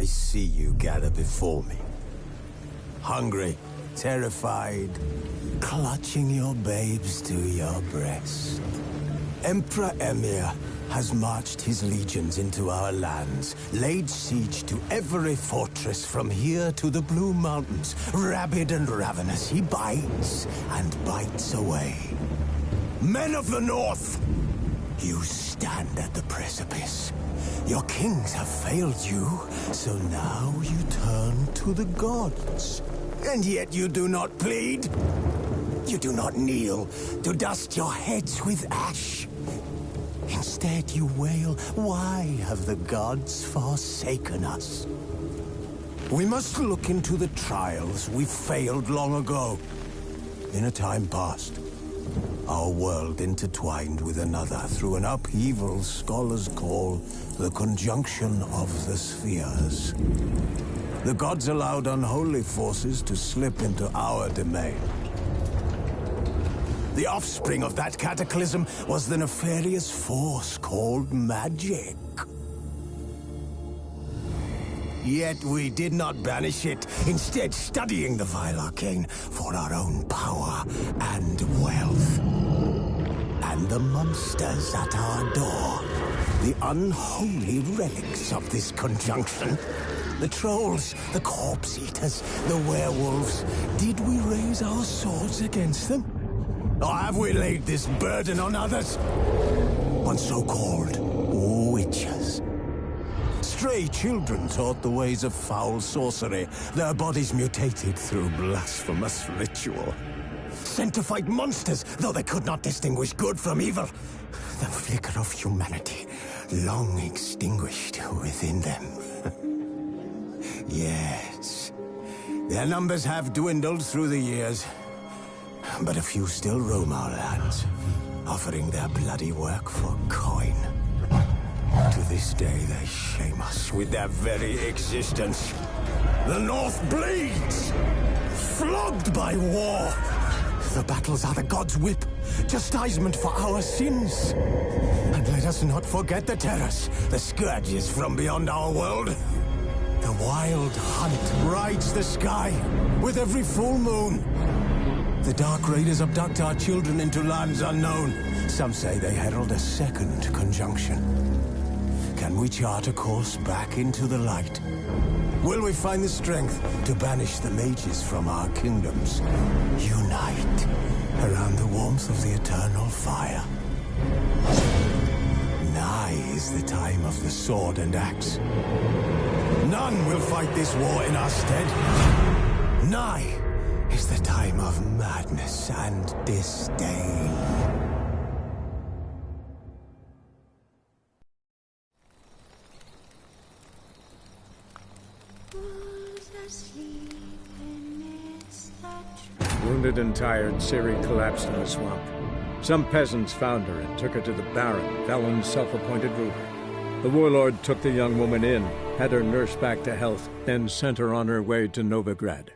I see you gather before me. Hungry, terrified, clutching your babes to your breast. Emperor Emir has marched his legions into our lands, laid siege to every fortress from here to the Blue Mountains. Rabid and ravenous, he bites and bites away. Men of the North, you stand at the precipice. Your kings have failed you, so now you turn to the gods. And yet you do not plead. You do not kneel to dust your heads with ash. Instead you wail, why have the gods forsaken us? We must look into the trials we failed long ago. In a time past, our world intertwined with another through an upheaval scholars call the conjunction of the spheres. The gods allowed unholy forces to slip into our domain. The offspring of that cataclysm was the nefarious force called magic. Yet we did not banish it, instead studying the vile arcane for our own power and wealth. And the monsters at our door, the unholy relics of this conjunction. The trolls, the corpse-eaters, the werewolves. Did we raise our swords against them? Or have we laid this burden on others? On so-called witches. Stray children taught the ways of foul sorcery, their bodies mutated through blasphemous ritual. Sent to fight monsters, though they could not distinguish good from evil. The flicker of humanity, long extinguished within them. Yes, their numbers have dwindled through the years. But a few still roam our lands, offering their bloody work for coin. To this day, they shame us with their very existence. The North bleeds, flogged by war. The battles are the gods' whip, chastisement for our sins. And let us not forget the terrors, the scourges from beyond our world. The wild hunt rides the sky with every full moon. The Dark Raiders abduct our children into lands unknown. Some say they herald a second conjunction. Can we chart a course back into the light? Will we find the strength to banish the mages from our kingdoms? Unite around the warmth of the eternal fire. Nigh is the time of the sword and axe. None will fight this war in our stead. Nigh is the time of madness and disdain. Wounded and tired, Ciri collapsed in the swamp. Some peasants found her and took her to the Baron, Valen's self-appointed ruler. The warlord took the young woman in, had her nursed back to health, then sent her on her way to Novigrad.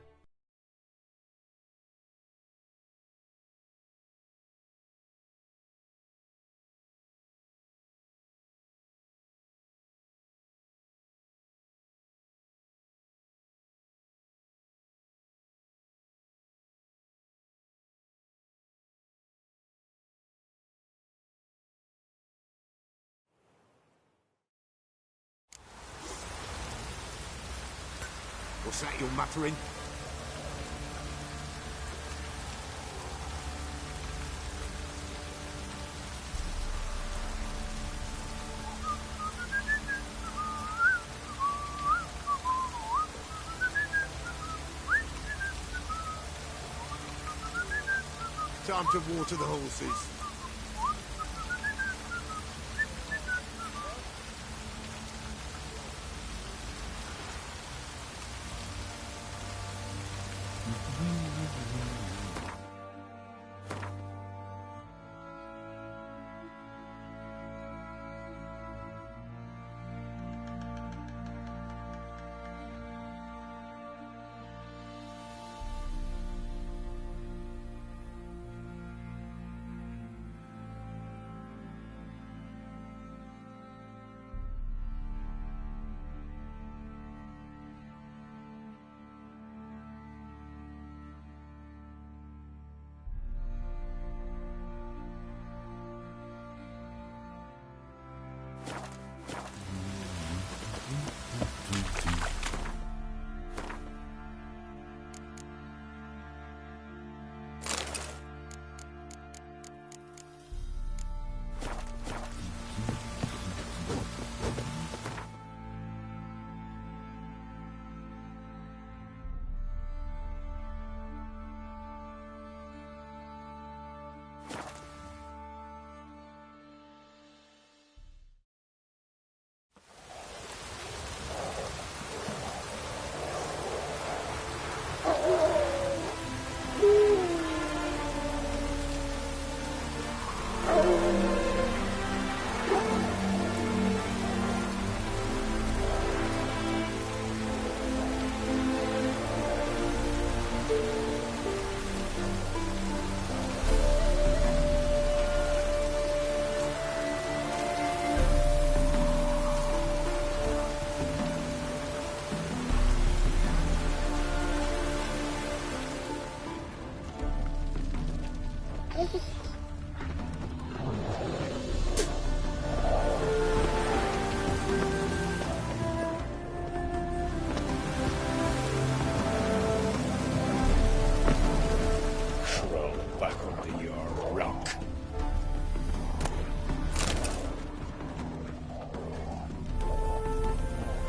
What's that you're muttering? Time to water the horses.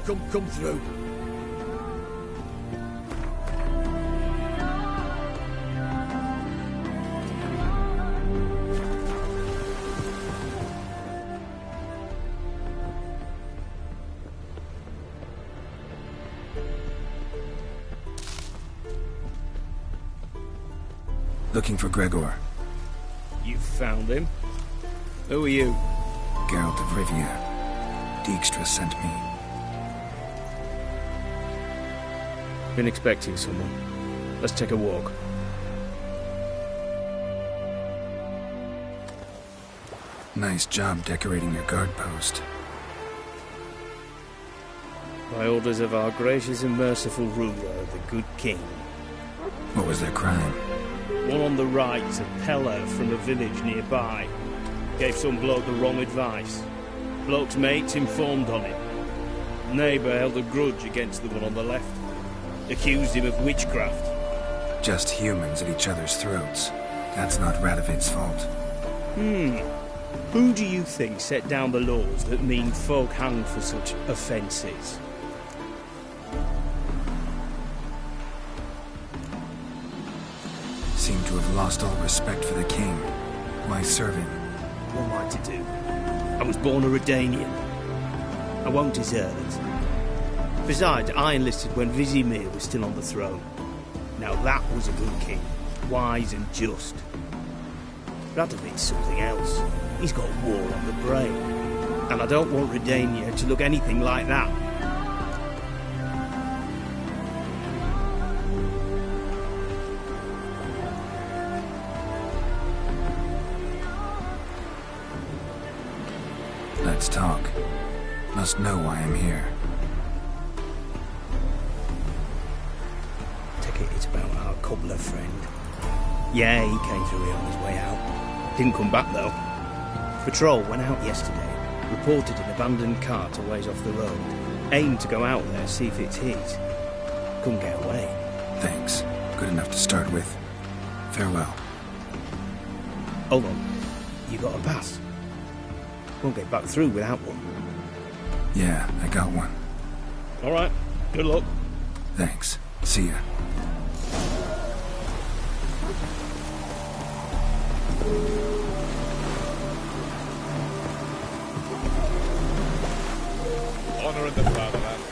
Come through. Looking for Gregor. You found him? Who are you? Geralt of Rivia. Dijkstra sent me. Been expecting someone. Let's take a walk. Nice job decorating your guard post. By orders of our gracious and merciful ruler, the good king. What was their crime? One on the right, a peller from a village nearby. Gave some bloke the wrong advice. Bloke's mates informed on him. Neighbour held a grudge against the one on the left. Accused him of witchcraft. Just humans at each other's throats. That's not Radovid's fault. Who do you think set down the laws that mean folk hang for such offences? Seem to have lost all respect for the king. Why serve him? What am I to do? I was born a Redanian. I won't desert. Besides, I enlisted when Vizimir was still on the throne. Now that was a good king. Wise and just. Radovid's something else. He's got war on the brain. And I don't want Redania to look anything like that. Let's talk. Must know why I'm here. Take it it's about our cobbler friend. Yeah, he came through here on his way out. Didn't come back though. Patrol went out yesterday. Reported an abandoned cart a ways off the road. Aimed to go out there, see if it's his. Couldn't get away. Thanks. Good enough to start with. Farewell. Hold on. You got a pass? Won't get back through without one. Yeah, I got one. All right. Good luck. Thanks. See ya. Honor in the fatherland.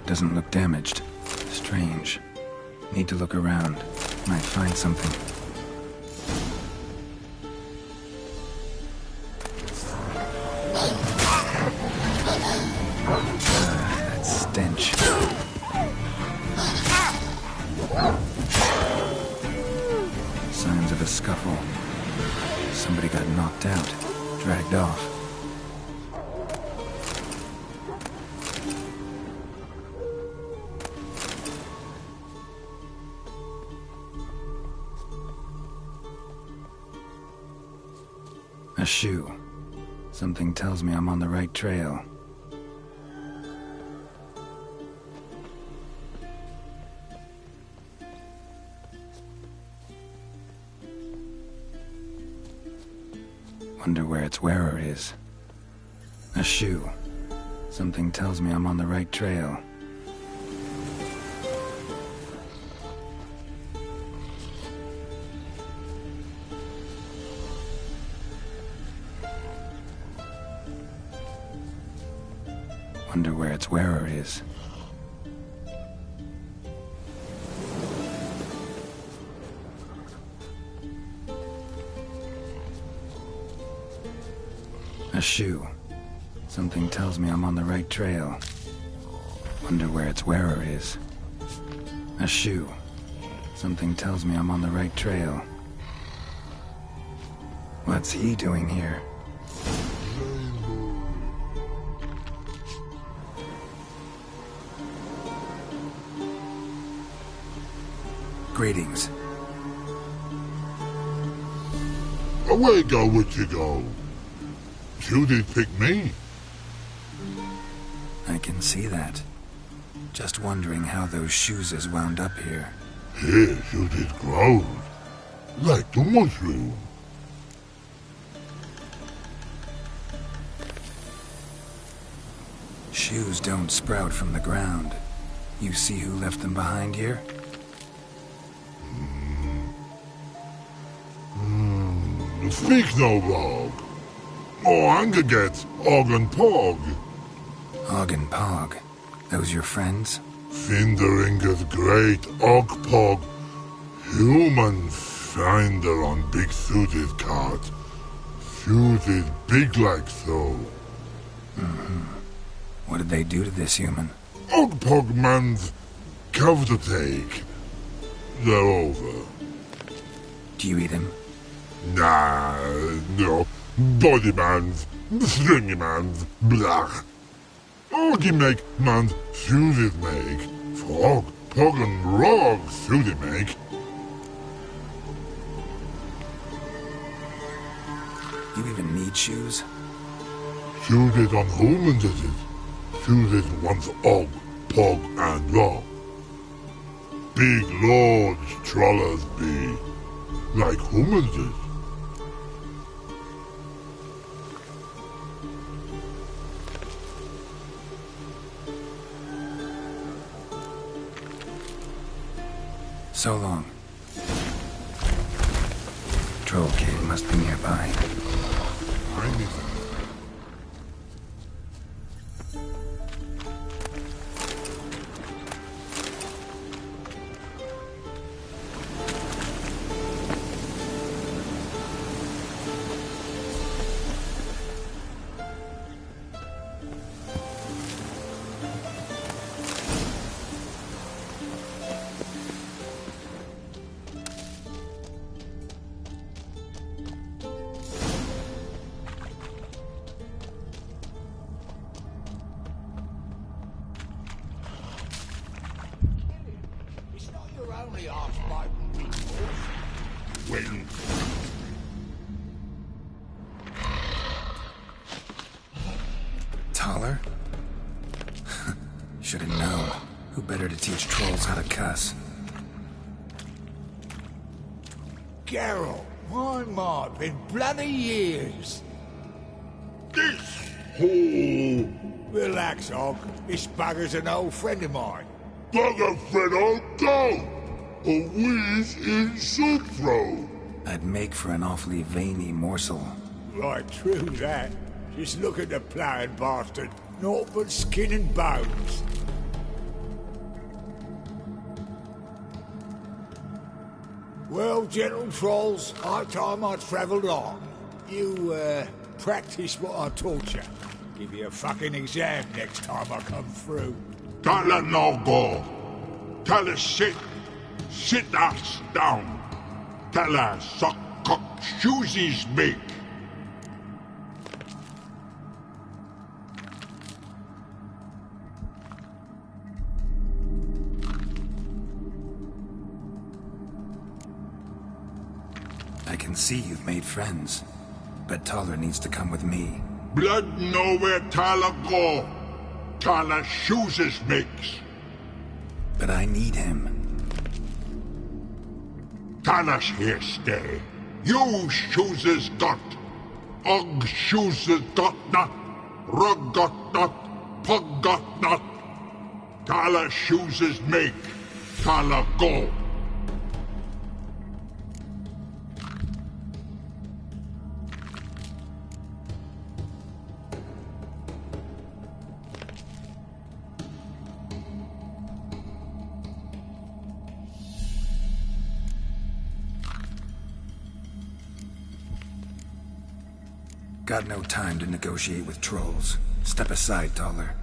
Doesn't look damaged. Strange. Need to look around. Might find something. That stench. Signs of a scuffle. Somebody got knocked out. Dragged off. A shoe. Something tells me I'm on the right trail. Wonder where its wearer is. A shoe. Something tells me I'm on the right trail. Wonder where its wearer is. A shoe. Something tells me I'm on the right trail. Wonder where its wearer is. A shoe. Something tells me I'm on the right trail. What's he doing here? Greetings. Away go would you go? You did pick me. I can see that. Just wondering how those shoes is wound up here. Here you did grow. Like the mushroom. Shoes don't sprout from the ground. You see who left them behind here? Speak no log. Or anger gets Og and Pog. Og and Pog. Those your friends? Finderinger's great Og Pog. Human finder on big suited cart. Suited big like so. What did they do to this human? Og Pog man's cover to take. They're over. Do you eat him? Nah, no. Body man's, stringy man's, blah. Oggy make man's suited make. Frog, Pog and Rog suited make. You even need shoes? Suited on humans is it? Suited once Og, Pog and Rog. Big lords trollers be. Like humans is. So long. Troll cave must be nearby. I need that. Waiting. Taller? Should have known. Who better to teach trolls how to cuss? Geralt, my, been bloody years. This hole. Relax, Og. This bugger's an old friend of mine. Bugger Fredo, go! A wheeze in soup throw. I'd make for an awfully veiny morsel. Right, true that. Just look at the ploughing bastard. Naught but skin and bones. Well, gentle trolls, high time I travelled on. You, practice what I taught you. Give you a fucking exam next time I come through. Can't let no go. Tell her sit. Sit ass down. Tell her suck cock shoesies make. I can see you've made friends, but Taller needs to come with me. Blood nowhere Tala go. Tala shoesies makes. But I need him. Tala's here stay. You shoeses got. Og shoeses got not. Rug got not. Pug got not. Tala shoeses make. Tala go. got no time to negotiate with trolls. Step aside, Taller.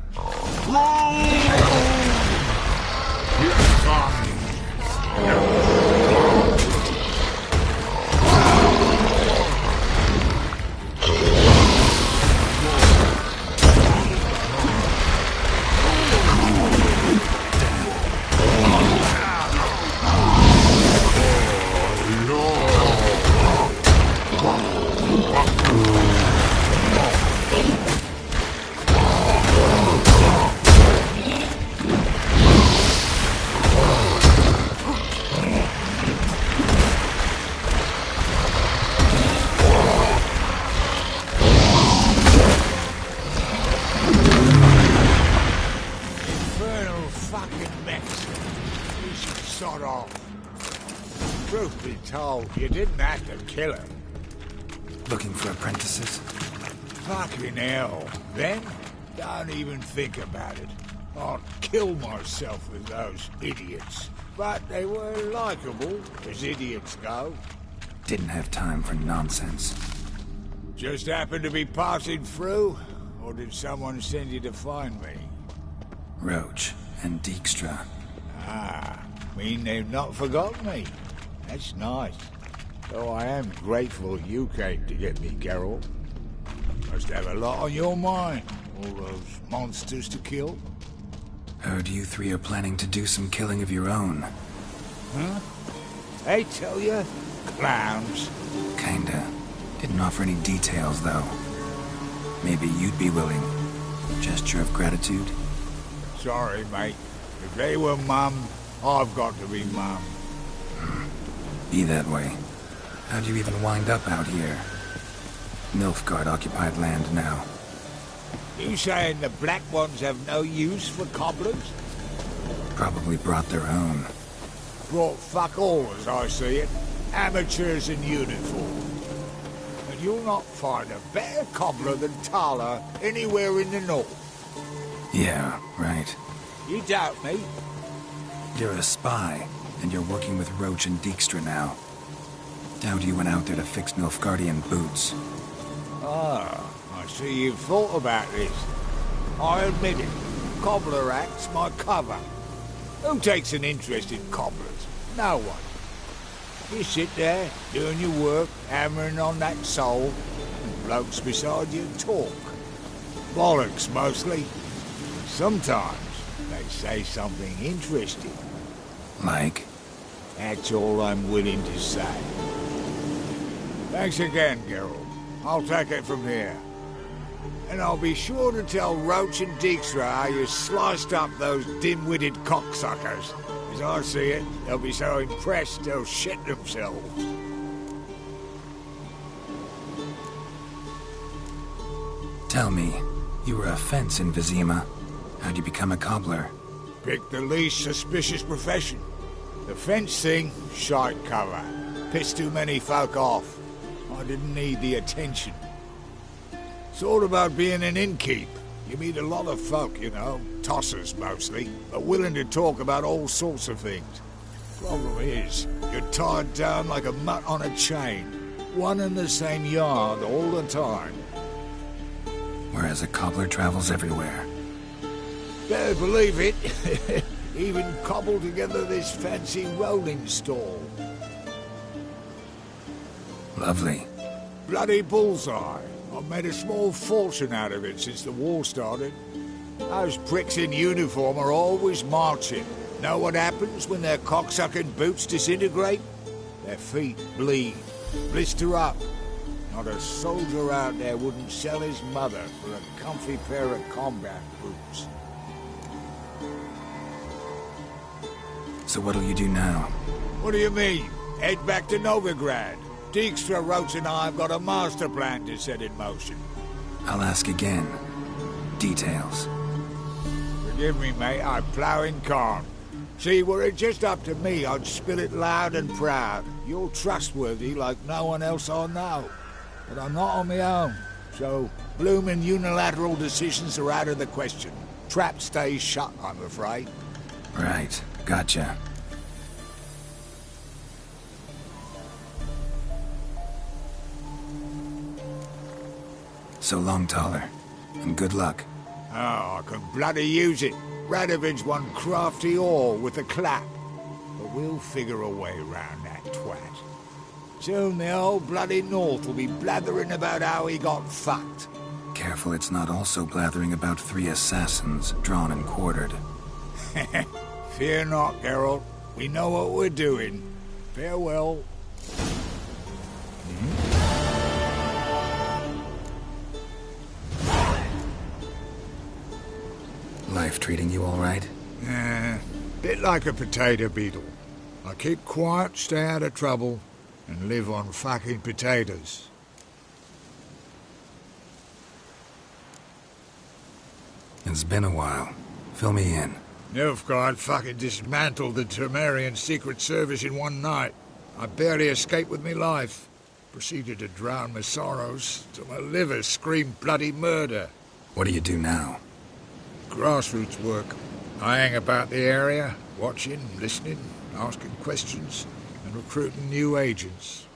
Truth be told, you didn't have to kill him. Looking for apprentices? Fucking hell. Then, don't even think about it. I'd kill myself with those idiots. But they were likable, as idiots go. Didn't have time for nonsense. Just happened to be passing through? Or did someone send you to find me? Roach and Dijkstra. Ah, mean they've not forgotten me. That's nice. Though I am grateful you came to get me, Geralt. Must have a lot on your mind. All those monsters to kill. Heard you three are planning to do some killing of your own. Huh? They tell you? Clowns. Kinda. Didn't offer any details, though. Maybe you'd be willing. Gesture of gratitude? Sorry, mate. If they were mum, I've got to be mum. Be that way. How'd you even wind up out here? Nilfgaard occupied land now. You saying the Black Ones have no use for cobblers? Probably brought their own. Brought fuck all, as I see it. Amateurs in uniform. And you'll not find a better cobbler than Tala anywhere in the north. Yeah, right. You doubt me? You're a spy, and you're working with Roach and Dijkstra now. Doubt you went out there to fix Nilfgaardian boots. Ah, I see you've thought about this. I admit it. Cobbler act's my cover. Who takes an interest in cobblers? No one. You sit there, doing your work, hammering on that sole, and blokes beside you talk. Bollocks, mostly. Sometimes they say something interesting. Like? That's all I'm willing to say. Thanks again, Geralt. I'll take it from here. And I'll be sure to tell Roach and Dijkstra how you sliced up those dim-witted cocksuckers. As I see it, they'll be so impressed they'll shit themselves. Tell me, you were a fence in Vizima. How'd you become a cobbler? Pick the least suspicious profession. The fence thing, shite cover. Pissed too many folk off. I didn't need the attention. It's all about being an innkeep. You meet a lot of folk, you know, tossers mostly, but willing to talk about all sorts of things. Problem is, you're tied down like a mutt on a chain. One and the same yard all the time. Whereas a cobbler travels everywhere. Better believe it. Even cobbled together this fancy rolling stall. Lovely. Bloody bullseye. I've made a small fortune out of it since the war started. Those pricks in uniform are always marching. Know what happens when their cocksucking boots disintegrate? Their feet bleed, blister up. Not a soldier out there wouldn't sell his mother for a comfy pair of combat boots. So what'll you do now? What do you mean? Head back to Novigrad. Dijkstra, Roach and I have got a master plan to set in motion. I'll ask again. Details. Forgive me, mate, I'm ploughing corn. See, were it just up to me, I'd spill it loud and proud. You're trustworthy like no one else I know. But I'm not on my own, so bloomin' unilateral decisions are out of the question. Trap stays shut, I'm afraid. Right, gotcha. So long, Taller. And good luck. Oh, I can bloody use it. Radovid's one crafty ore with a clap. But we'll figure a way round that twat. Soon the whole bloody North will be blathering about how he got fucked. Careful it's not also blathering about 3 assassins, drawn and quartered. Fear not, Geralt. We know what we're doing. Farewell. Life treating you all right? Bit like a potato beetle. I keep quiet, stay out of trouble, and live on fucking potatoes. It's been a while. Fill me in. Nilfgaard fucking dismantled the Temerian Secret Service in one night. I barely escaped with me life. Proceeded to drown my sorrows till my liver screamed bloody murder. What do you do now? Grassroots work. I hang about the area, watching, listening, asking questions, and recruiting new agents.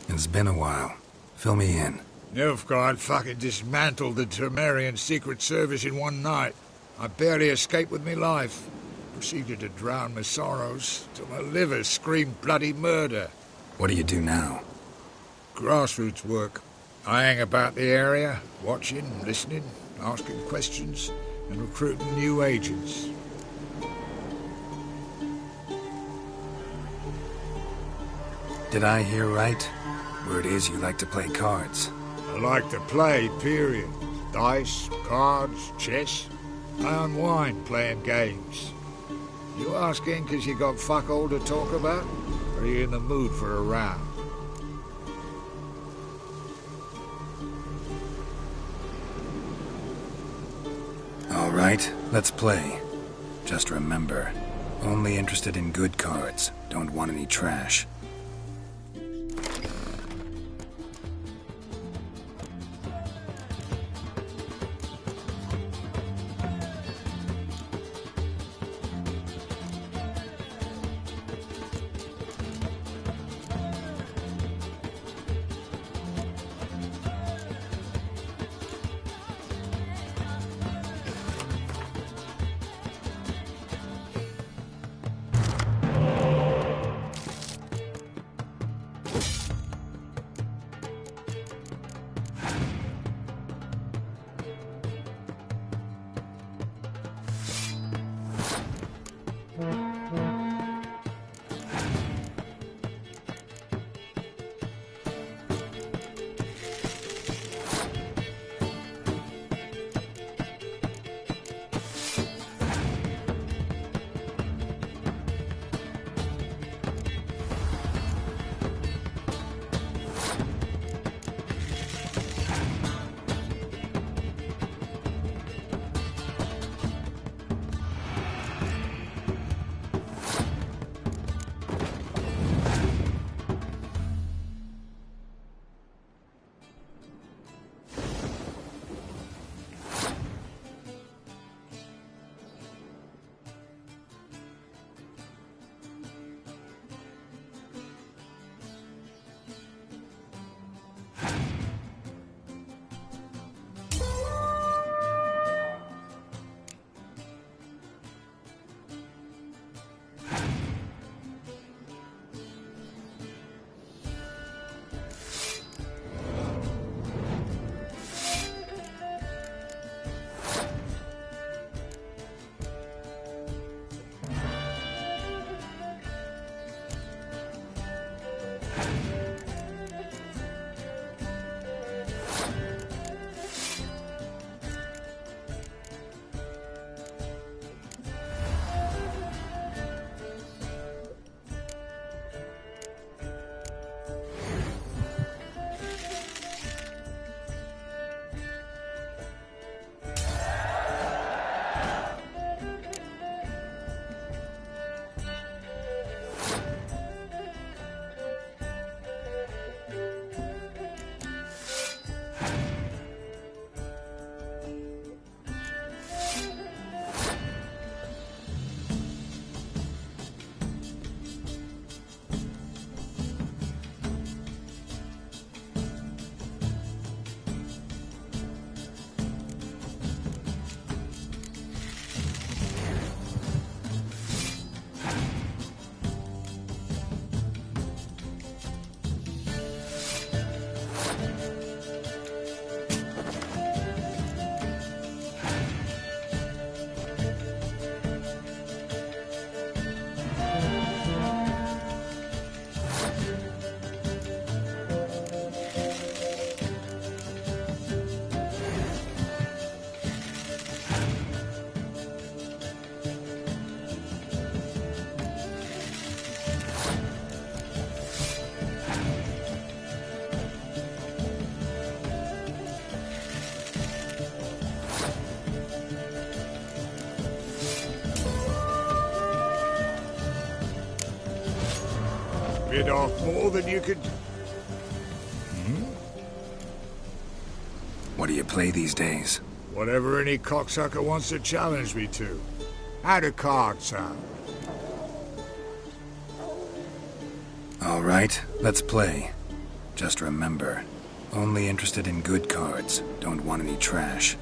It's been a while. Fill me in. Nilfgaard fucking dismantled the Temerian Secret Service in one night. I barely escaped with me life. Proceeded to drown my sorrows till my liver screamed bloody murder. What do you do now? Grassroots work. I hang about the area, watching, listening, asking questions, and recruiting new agents. Did I hear right? Word is you like to play cards. I like to play, period. Dice, cards, chess. I unwind playing games. You asking because you got fuck all to talk about? Or are you in the mood for a round? All right, let's play. Just remember, only interested in good cards. Don't want any trash. Bit off more than you could... What do you play these days? Whatever any cocksucker wants to challenge me to. How do cards sound? All right, let's play. Just remember, only interested in good cards. Don't want any trash.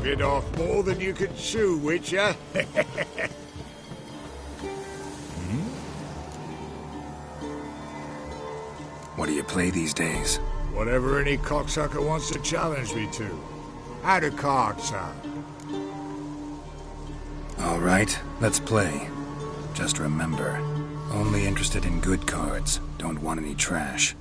Bit off more than you could chew, Witcher. What do you play these days? Whatever any cocksucker wants to challenge me to. How do cards sound? All right, let's play. Just remember, only interested in good cards. Don't want any trash.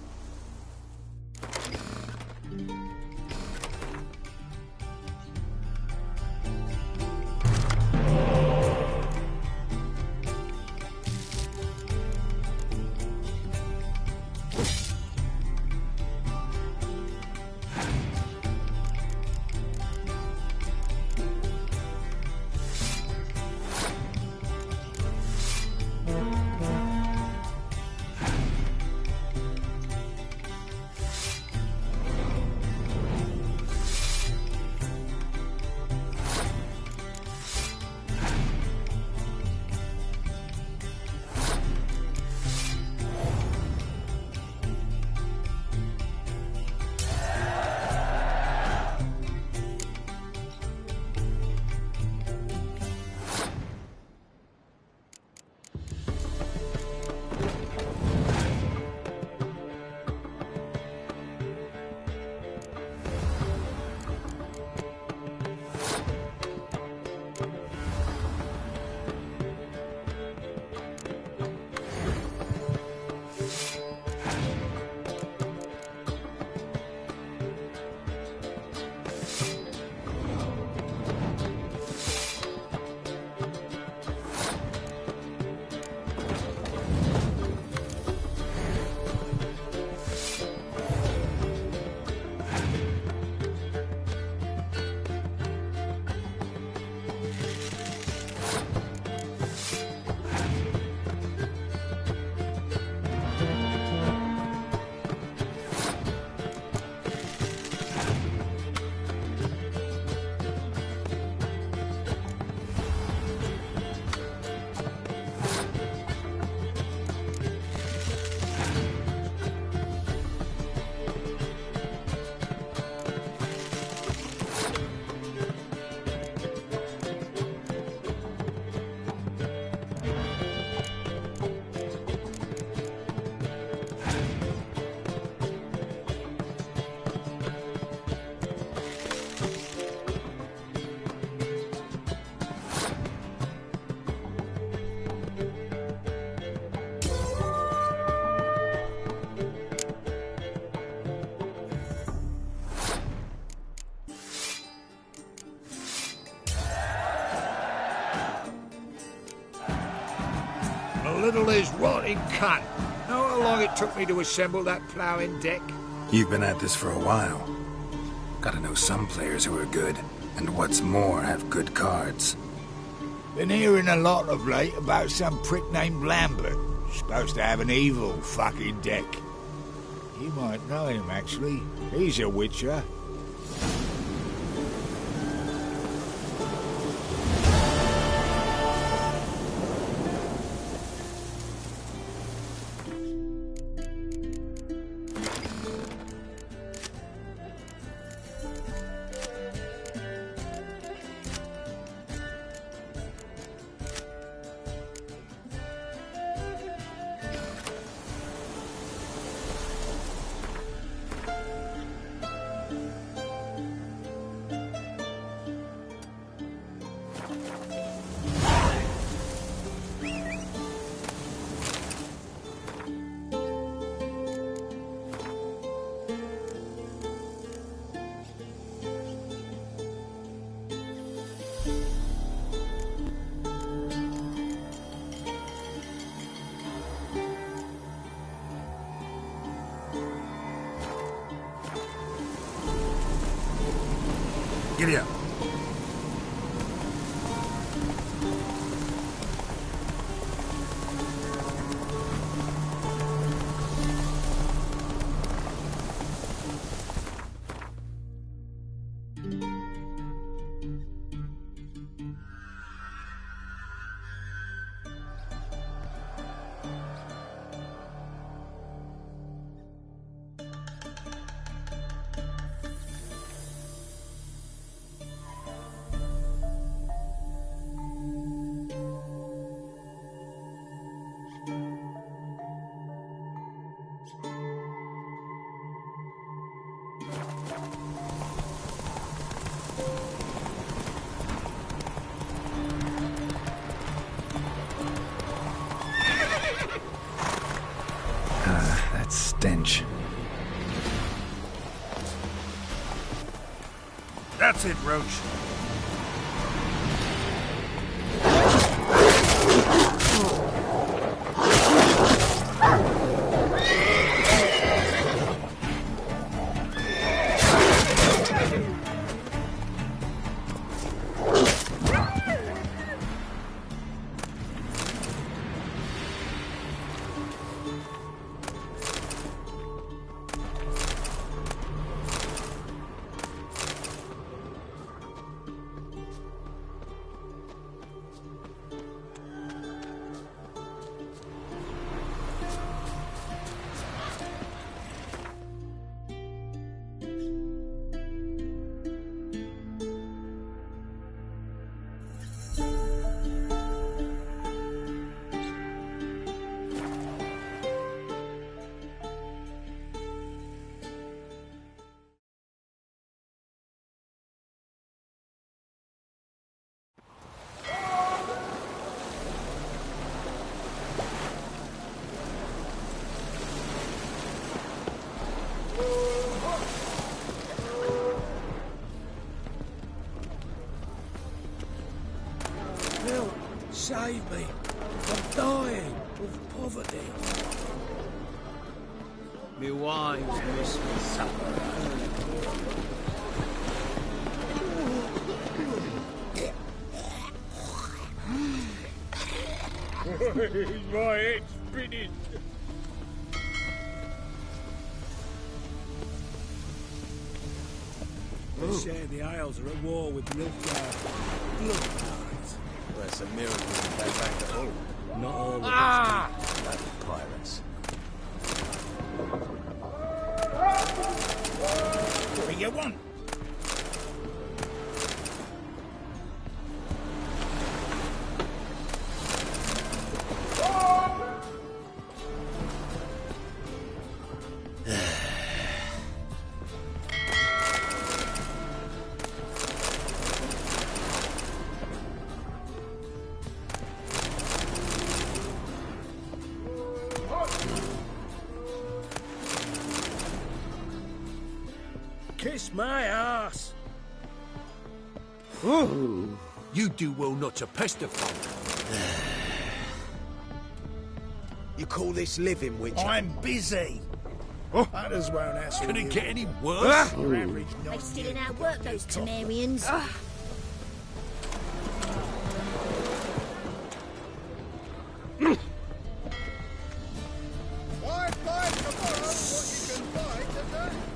little is rotting cunt. Know how long it took me to assemble that ploughing deck? You've been at this for a while. Gotta know some players who are good, and what's more, have good cards. Been hearing a lot of late about some prick named Lambert. Supposed to have an evil fucking deck. You might know him, actually. He's a witcher. Giddy up. That stench. That's it, Roach. Save me. I'm dying of poverty. Me wives miss me supper. My head's spinning. They say the Isles are at war with Nilfgaard. Blood pirates. Well, it's a miracle we came back at all. Not all of us. Bloody pirates. What do you want? Kiss my ass. You do well not to pester folk. You call this living, Witcher? I'm busy. Others won't hassle Can you. it get any worse? Your average They night stealing here our could work, be those top. Temerians.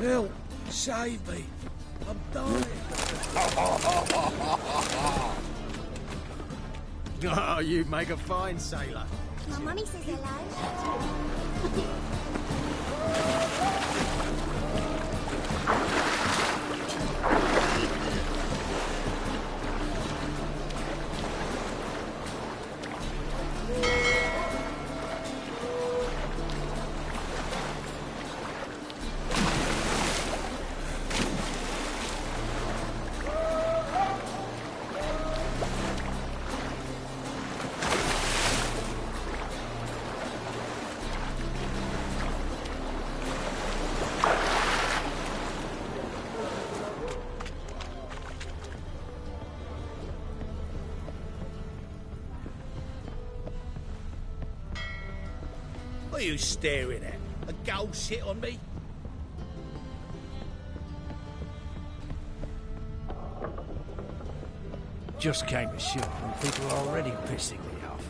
Help! Save me! I'm dying! Oh, you make a fine sailor. My mummy says hello. What are you staring at? A gold shit on me? Just came ashore and people are already pissing me off.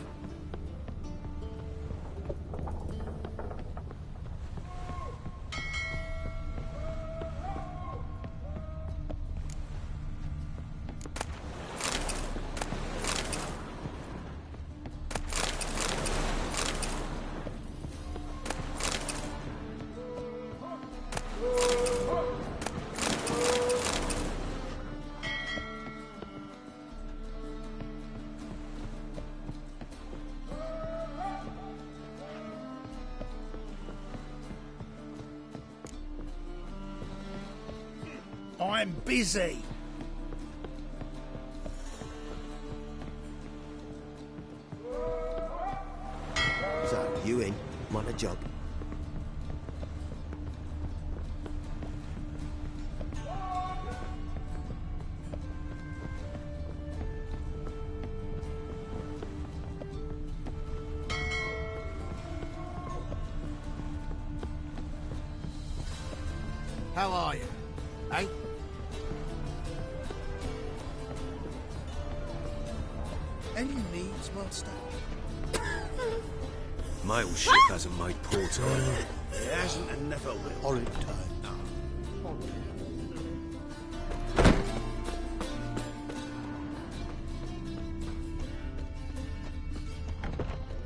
I'm busy. So, you in? Want a job? How are you? Eh? Any needs, master? Mail ship hasn't made port on. It hasn't and never will. Horrid time.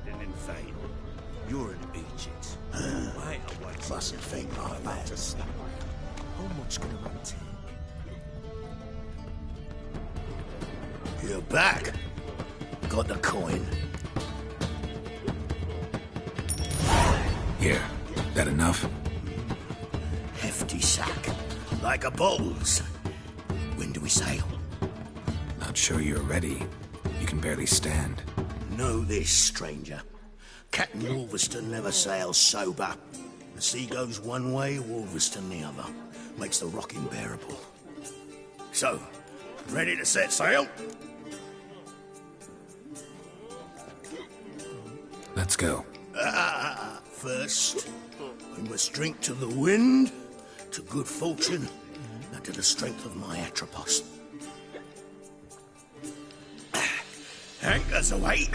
Didn't fade. You're in Egypt. Wait a wait. Mustn't think like that. How much can I run to? You're back. Got the coin. Here, that enough? Hefty sack. Like a bull's. When do we sail? Not sure you're ready. You can barely stand. Know this, stranger. Captain Wolverstone never sails sober. The sea goes one way, Wolverstone the other. Makes the rock unbearable. So, ready to set sail? Let's go. First, we must drink to the wind, to good fortune, and to the strength of my Atropos. Anchors away.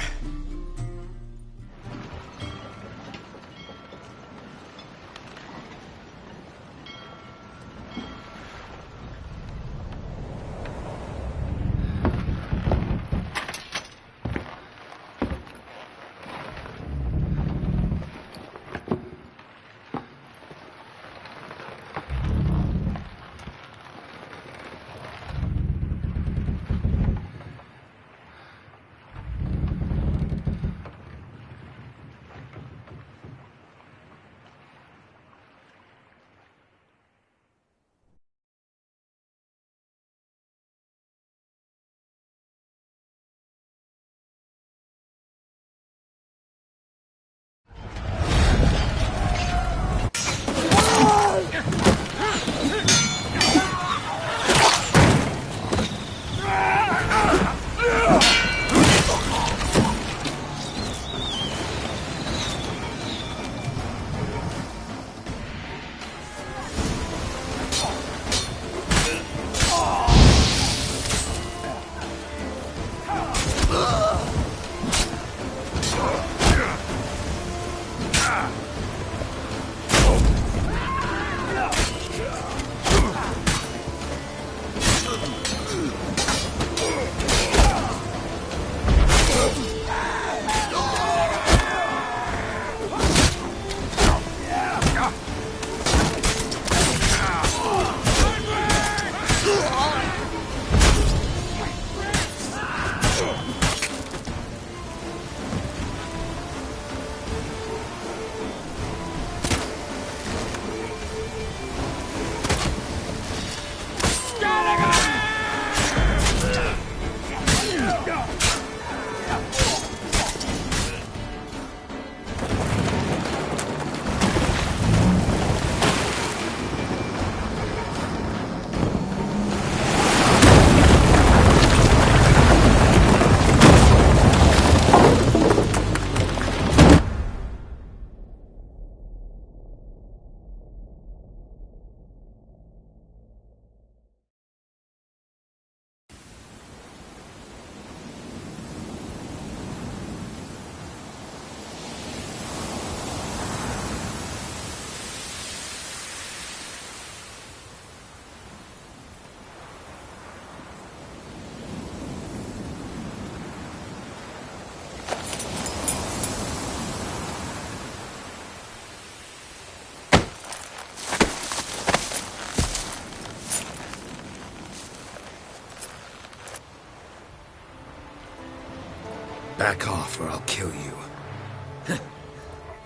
Back off or I'll kill you.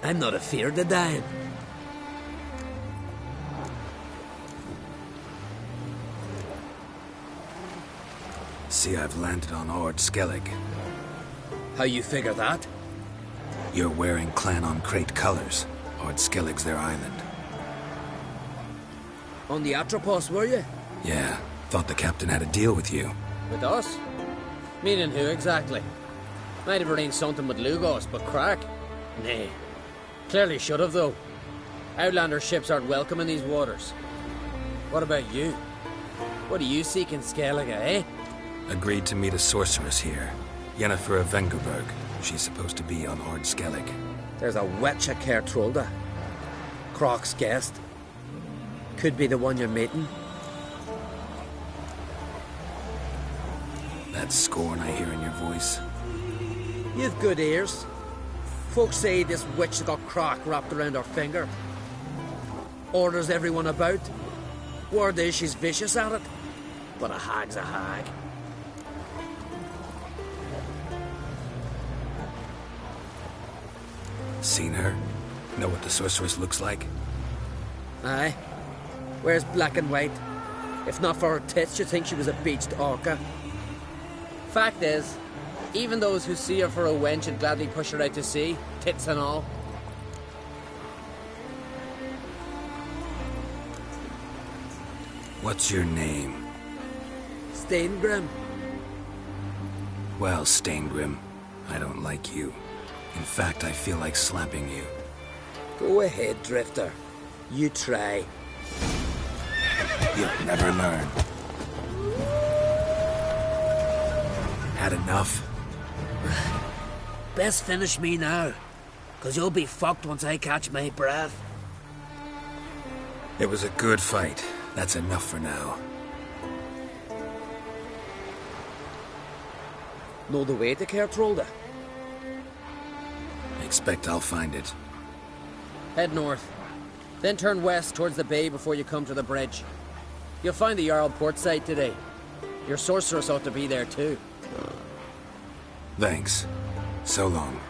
I'm not afeard of dying. See, I've landed on Ord Skellig. How you figure that? You're wearing Clan on Crate colors. Ord Skellig's their island. On the Atropos, were you? Yeah, thought the captain had a deal with you. With us? Meaning who exactly? Might have arranged something with Lugos, but crack? Nay. Clearly should have, though. Outlander ships aren't welcome in these waters. What about you? What do you seek in Skellige, eh? Agreed to meet a sorceress here. Yennefer of Vengerberg. She's supposed to be on Ord Skellig. There's a witch at Kertrolda. Croc's guest. Could be the one you're meeting. That scorn I hear in your voice. You've good ears. Folks say this witch has got Croc wrapped around her finger. Orders everyone about. Word is she's vicious at it. But a hag's a hag. Seen her? Know what the sorceress looks like? Aye. Wears black and white. If not for her tits, you'd think she was a beached orca. Fact is, even those who see her for a wench would gladly push her out to sea, tits and all. What's your name? Steingrim. Well, Steingrim, I don't like you. In fact, I feel like slapping you. Go ahead, Drifter. You try. You'll never learn. Had enough? Best finish me now, 'cause you'll be fucked once I catch my breath. It was a good fight. That's enough for now. Know the way to Kertrolda? Expect I'll find it. Head north. Then turn west towards the bay before you come to the bridge. You'll find the Jarl port site today. Your sorceress ought to be there too. Thanks. So long.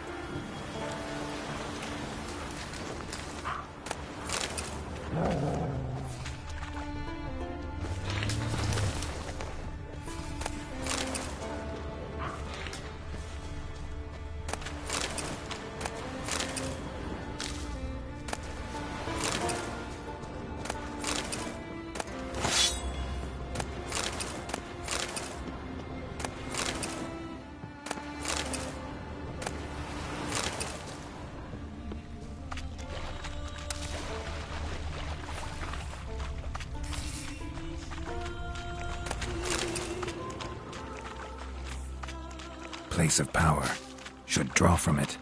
Place of power. Should draw from it.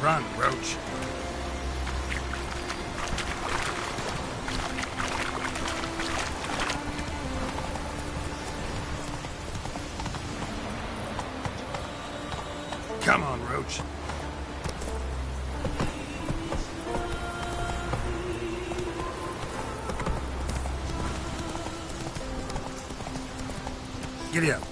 Run, Roach. Come on, Roach. Giddy up.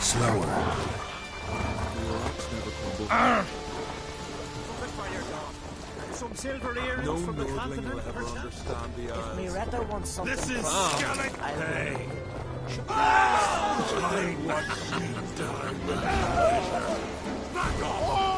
Slower. Some silver earrings No from the Nordling continent. will ever understand the eyes. Miretta wants something. This is Skeleton. Hey! I want me done. Back off!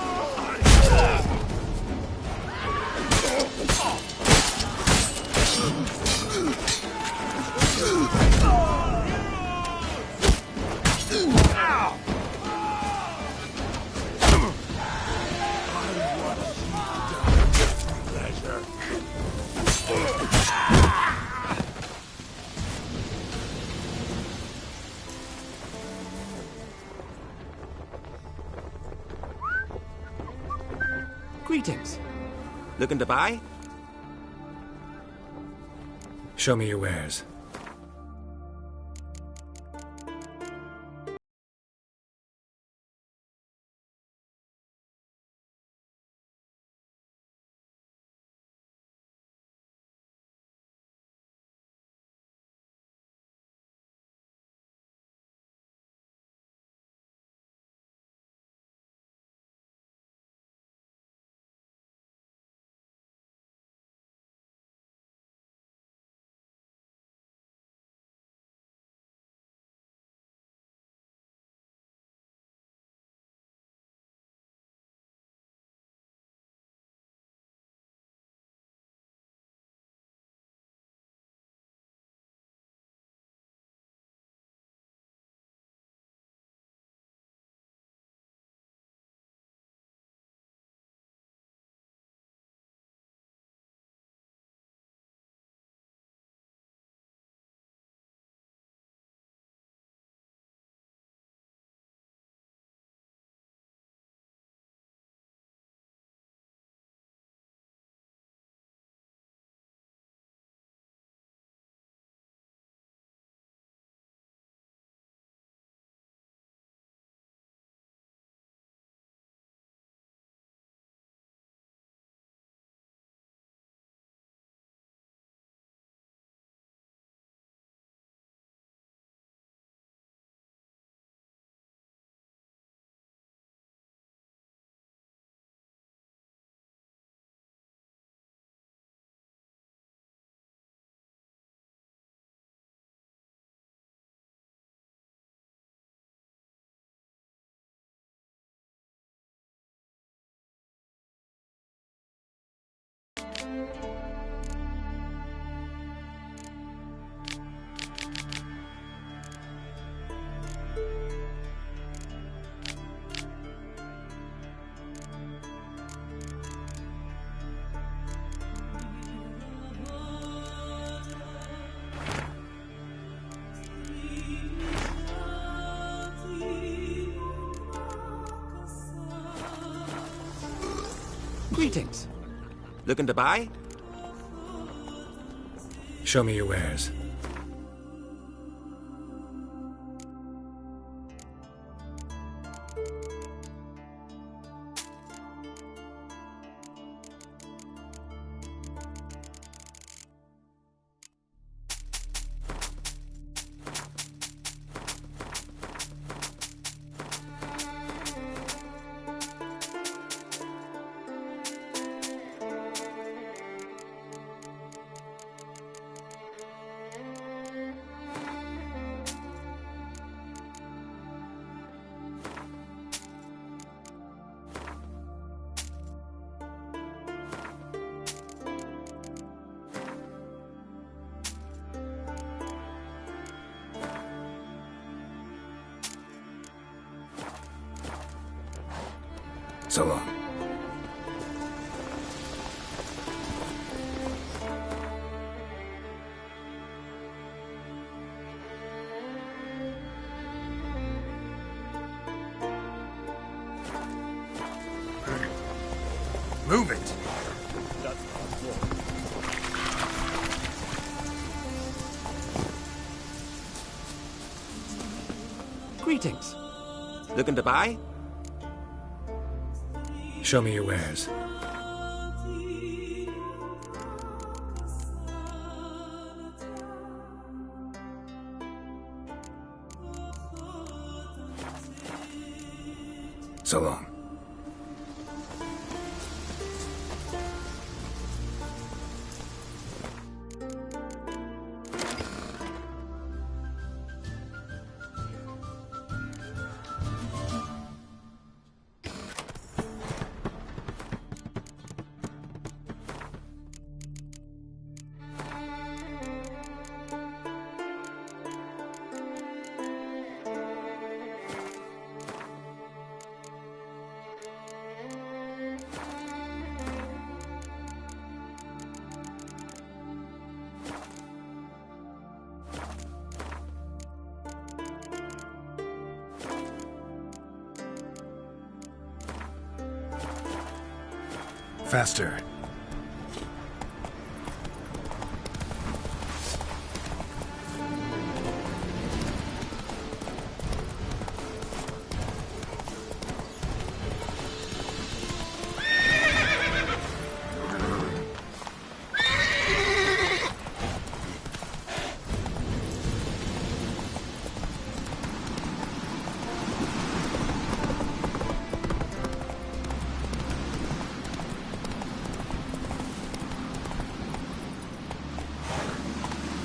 Greetings. Looking to buy? Show me your wares. Greetings. Looking to buy? Show me your wares. So long. Move it! Greetings. Looking to buy? Show me your wares. So long. Faster.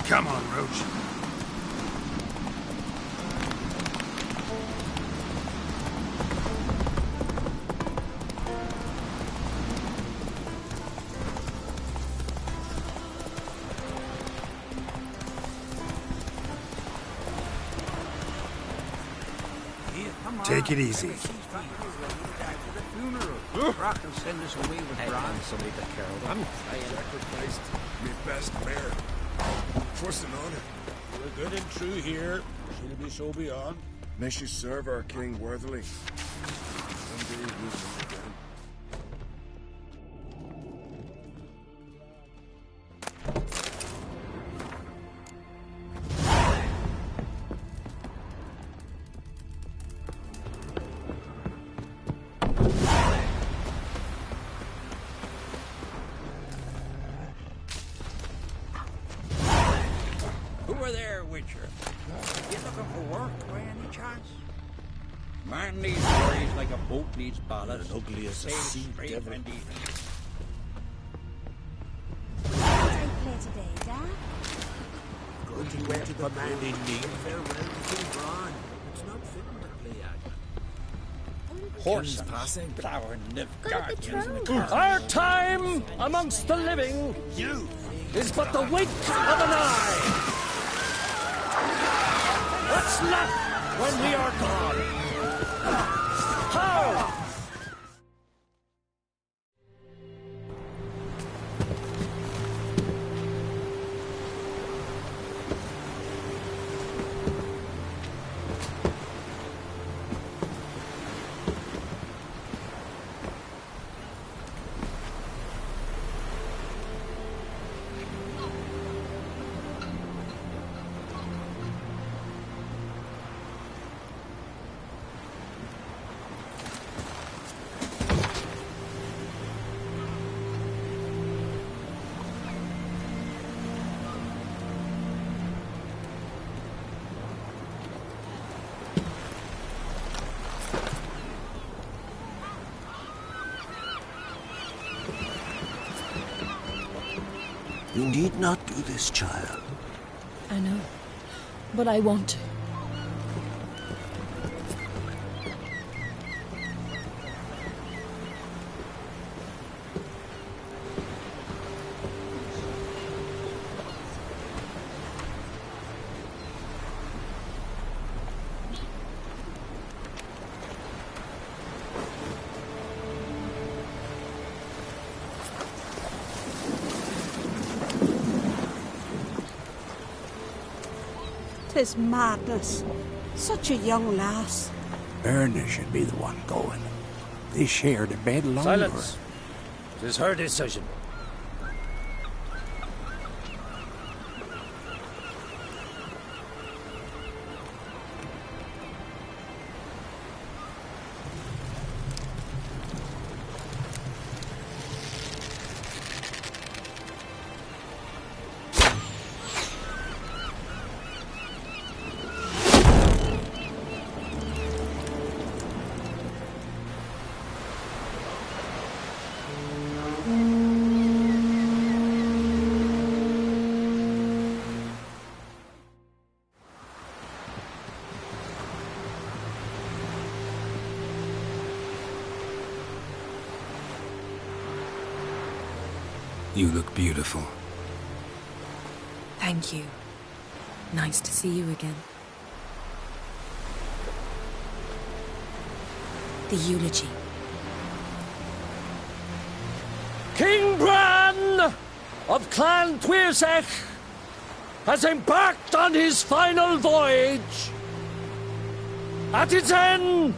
Come on, Roach. Take it easy. Rock and send us away with Bran. Somebody that carol. I'm sacrificed my best mare. What's an honor? We're good and true here. She'll be so beyond. May she serve our king worthily. Someday we'll meet again. Who are there, Witcher? You looking for work by any chance? Man needs worries like a boat needs ballast. You're ugly as a sea devil. What did I play today, Dad? Going to where to the man in need. Farewell to King Bran. It's not fitting to play at. Horse passing. Flower Nivgard. Our time amongst the living is but the wink of an eye. What's left when we are gone? How? You need not do this, child. I know, but I want to. 'Tis madness. Such a young lass. Erna should be the one going. They shared a bed longer. Silence. 'Tis her decision. You look beautiful. Thank you. Nice to see you again. The eulogy. King Bran of Clan Tuirsech has embarked on his final voyage. At its end,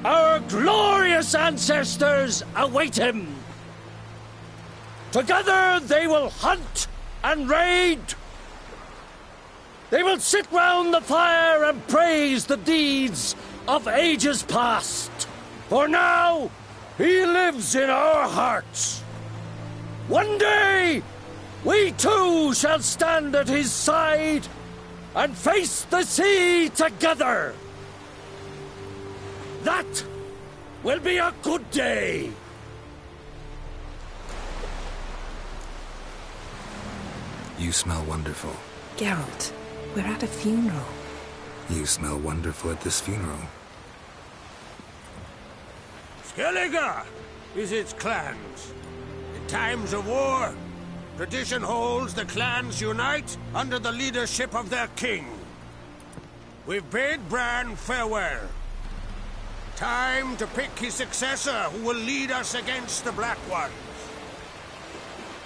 our glorious ancestors await him. Together they will hunt and raid. They will sit round the fire and praise the deeds of ages past. For now, he lives in our hearts. One day, we too shall stand at his side and face the sea together. That will be a good day. You smell wonderful. Geralt, we're at a funeral. You smell wonderful at this funeral. Skellige visits clans. In times of war, tradition holds the clans unite under the leadership of their king. We've bade Bran farewell. Time to pick his successor who will lead us against the Black Ones.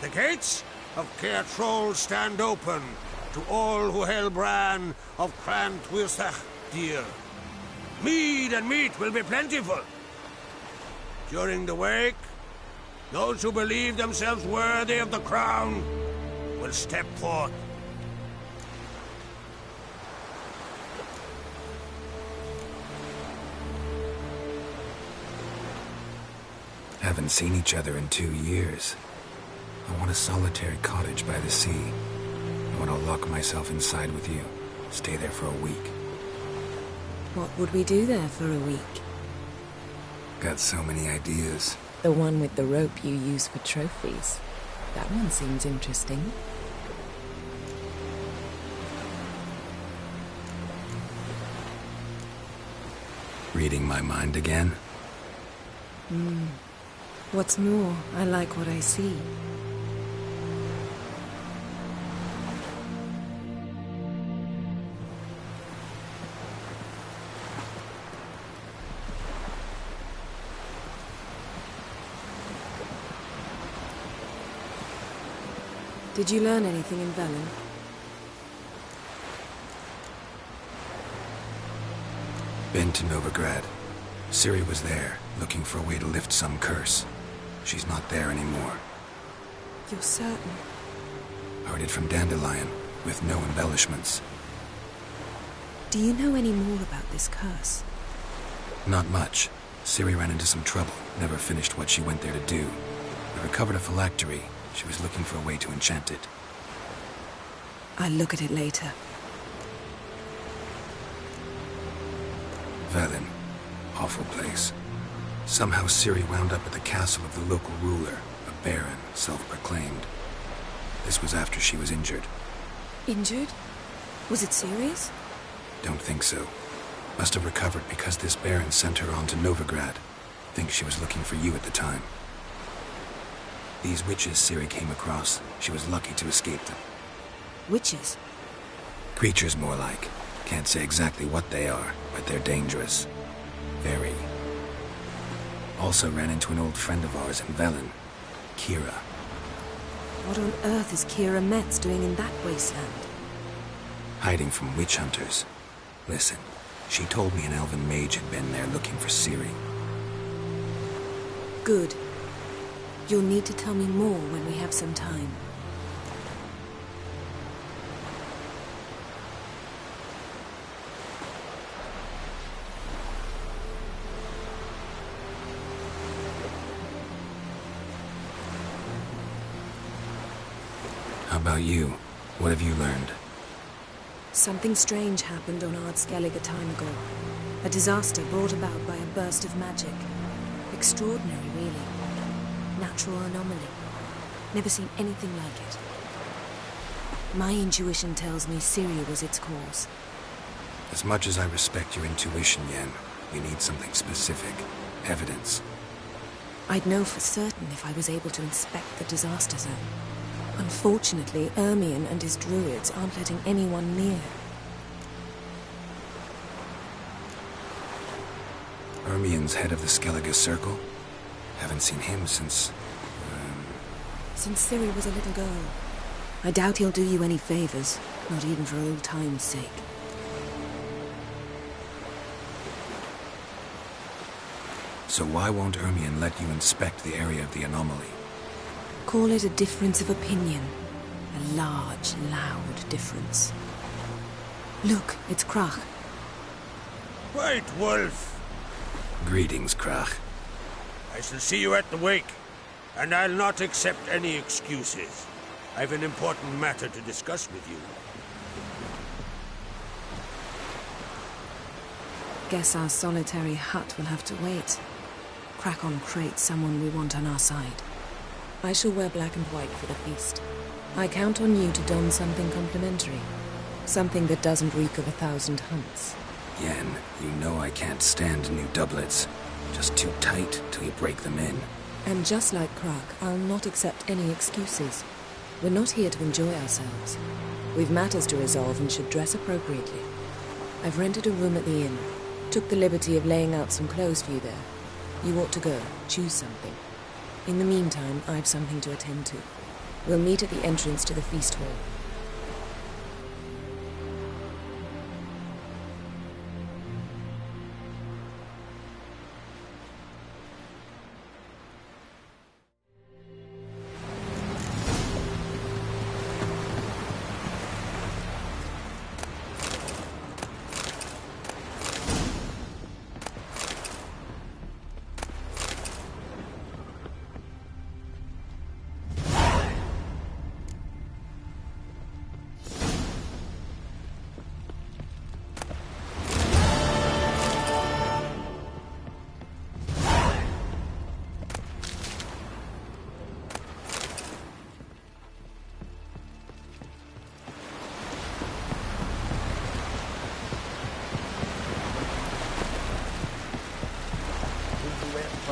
The gates of Caer Troll stand open to all who held Bran of Clan Tuirsech dear. Mead and meat will be plentiful. During the wake, those who believe themselves worthy of the crown will step forth. Haven't seen each other in 2 years. I want a solitary cottage by the sea. I want to lock myself inside with you. Stay there for a week. What would we do there for a week? Got so many ideas. The one with the rope you use for trophies. That one seems interesting. Reading my mind again? What's more, I like what I see. Did you learn anything in Velen? Been to Novigrad. Ciri was there, looking for a way to lift some curse. She's not there anymore. You're certain? Heard it from Dandelion, with no embellishments. Do you know any more about this curse? Not much. Ciri ran into some trouble, never finished what she went there to do. We recovered a phylactery. She was looking for a way to enchant it. I'll look at it later. Velen. Awful place. Somehow Ciri wound up at the castle of the local ruler, a baron, self-proclaimed. This was after she was injured. Injured? Was it serious? Don't think so. Must have recovered because this baron sent her on to Novigrad. Think she was looking for you at the time. These witches Ciri came across, she was lucky to escape them. Witches? Creatures, more like. Can't say exactly what they are, but they're dangerous. Very. Also ran into an old friend of ours in Velen, Kira. What on earth is Kira Metz doing in that wasteland? hiding from witch hunters. Listen, she told me an elven mage had been there looking for Ciri. Good. You'll need to tell me more when we have some time. How about you? What have you learned? Something strange happened on Ardskellig a time ago. A disaster brought about by a burst of magic. Extraordinary, really. Natural anomaly. Never seen anything like it. My intuition tells me Ciri was its cause. As much as I respect your intuition, Yen, we need something specific. Evidence. I'd know for certain if I was able to inspect the disaster zone. Unfortunately, Ermion and his druids aren't letting anyone near. Ermion's head of the Skellige Circle? Haven't seen him since... Since Ciri was a little girl. I doubt he'll do you any favors, not even for old time's sake. So why won't Ermion let you inspect the area of the anomaly? Call it a difference of opinion. A large, loud difference. Look, it's Krach. White Wolf! Greetings, Krach. I shall see you at the wake, and I'll not accept any excuses. I've an important matter to discuss with you. Guess our solitary hut will have to wait. Crack on crate's someone we want on our side. I shall wear black and white for the feast. I count on you to don something complimentary. Something that doesn't reek of 1,000 hunts. Yen, you know I can't stand new doublets. Just too tight till you break them in. And just like Krach, I'll not accept any excuses. We're not here to enjoy ourselves. We've matters to resolve and should dress appropriately. I've rented a room at the inn. Took the liberty of laying out some clothes for you there. You ought to go. Choose something. In the meantime, I've something to attend to. We'll meet at the entrance to the feast hall.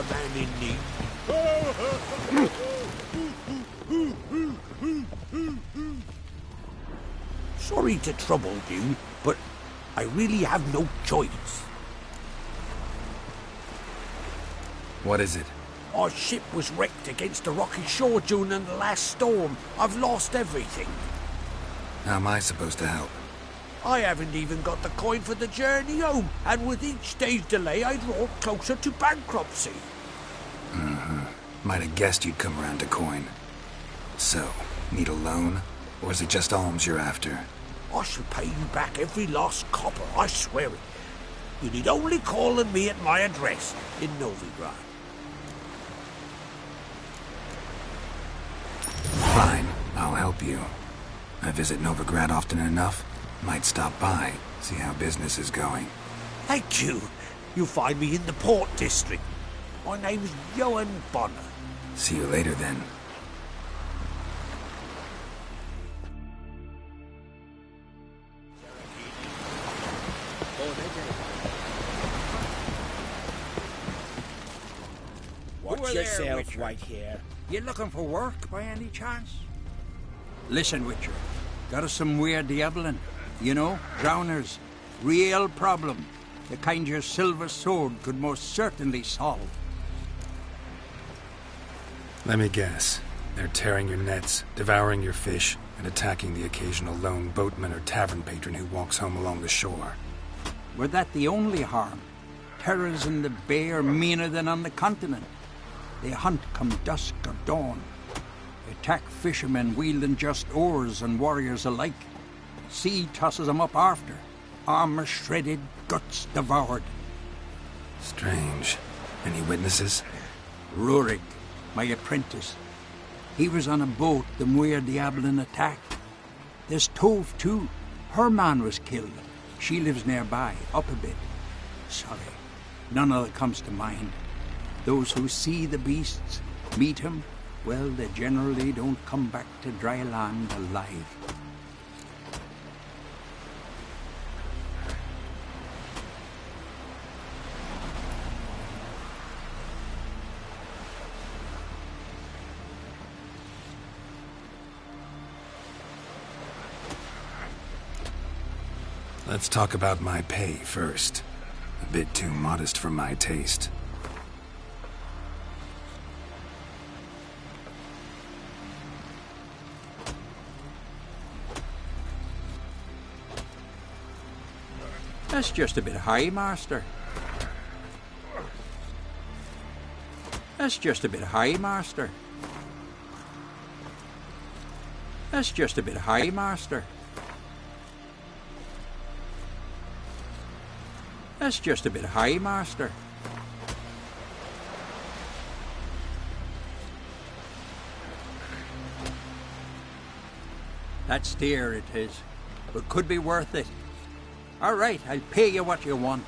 Man in need. Sorry to trouble you, but I really have no choice. What is it? Our ship was wrecked against a rocky shore during the last storm. I've lost everything. How am I supposed to help? I haven't even got the coin for the journey home, and with each day's delay I draw closer to bankruptcy. Might have guessed you'd come around to coin. So, need a loan? Or is it just alms you're after? I shall pay you back every last copper, I swear it. You need only call on me at my address in Novigrad. Fine, I'll help you. I visit Novigrad often enough. Might stop by, see how business is going. Thank you. You'll find me in the Port District. My name's Johan Bonner. See you later, then. Watch yourself, white hair. You looking for work by any chance? Listen, Witcher. Got us some weird diabling. You know, drowners. Real problem. The kind your silver sword could most certainly solve. Let me guess. They're tearing your nets, devouring your fish, and attacking the occasional lone boatman or tavern patron who walks home along the shore. Were that the only harm? Terrors in the bay are meaner than on the continent. They hunt come dusk or dawn. Attack fishermen wielding just oars and warriors alike. Sea tosses them up after. Armor shredded, guts devoured. Strange. Any witnesses? Rurik, my apprentice. He was on a boat the Muir Diablin attacked. There's Tove, too. Her man was killed. She lives nearby, up a bit. Sorry, none of it comes to mind. Those who see the beasts, meet him, well, they generally don't come back to dry land alive. Let's talk about my pay first. A bit too modest for my taste. That's just a bit high, Master. That's just a bit high, Master. That's just a bit high, Master. That's just a bit high, Master. That's dear, it is, but could be worth it. All right, I'll pay you what you want.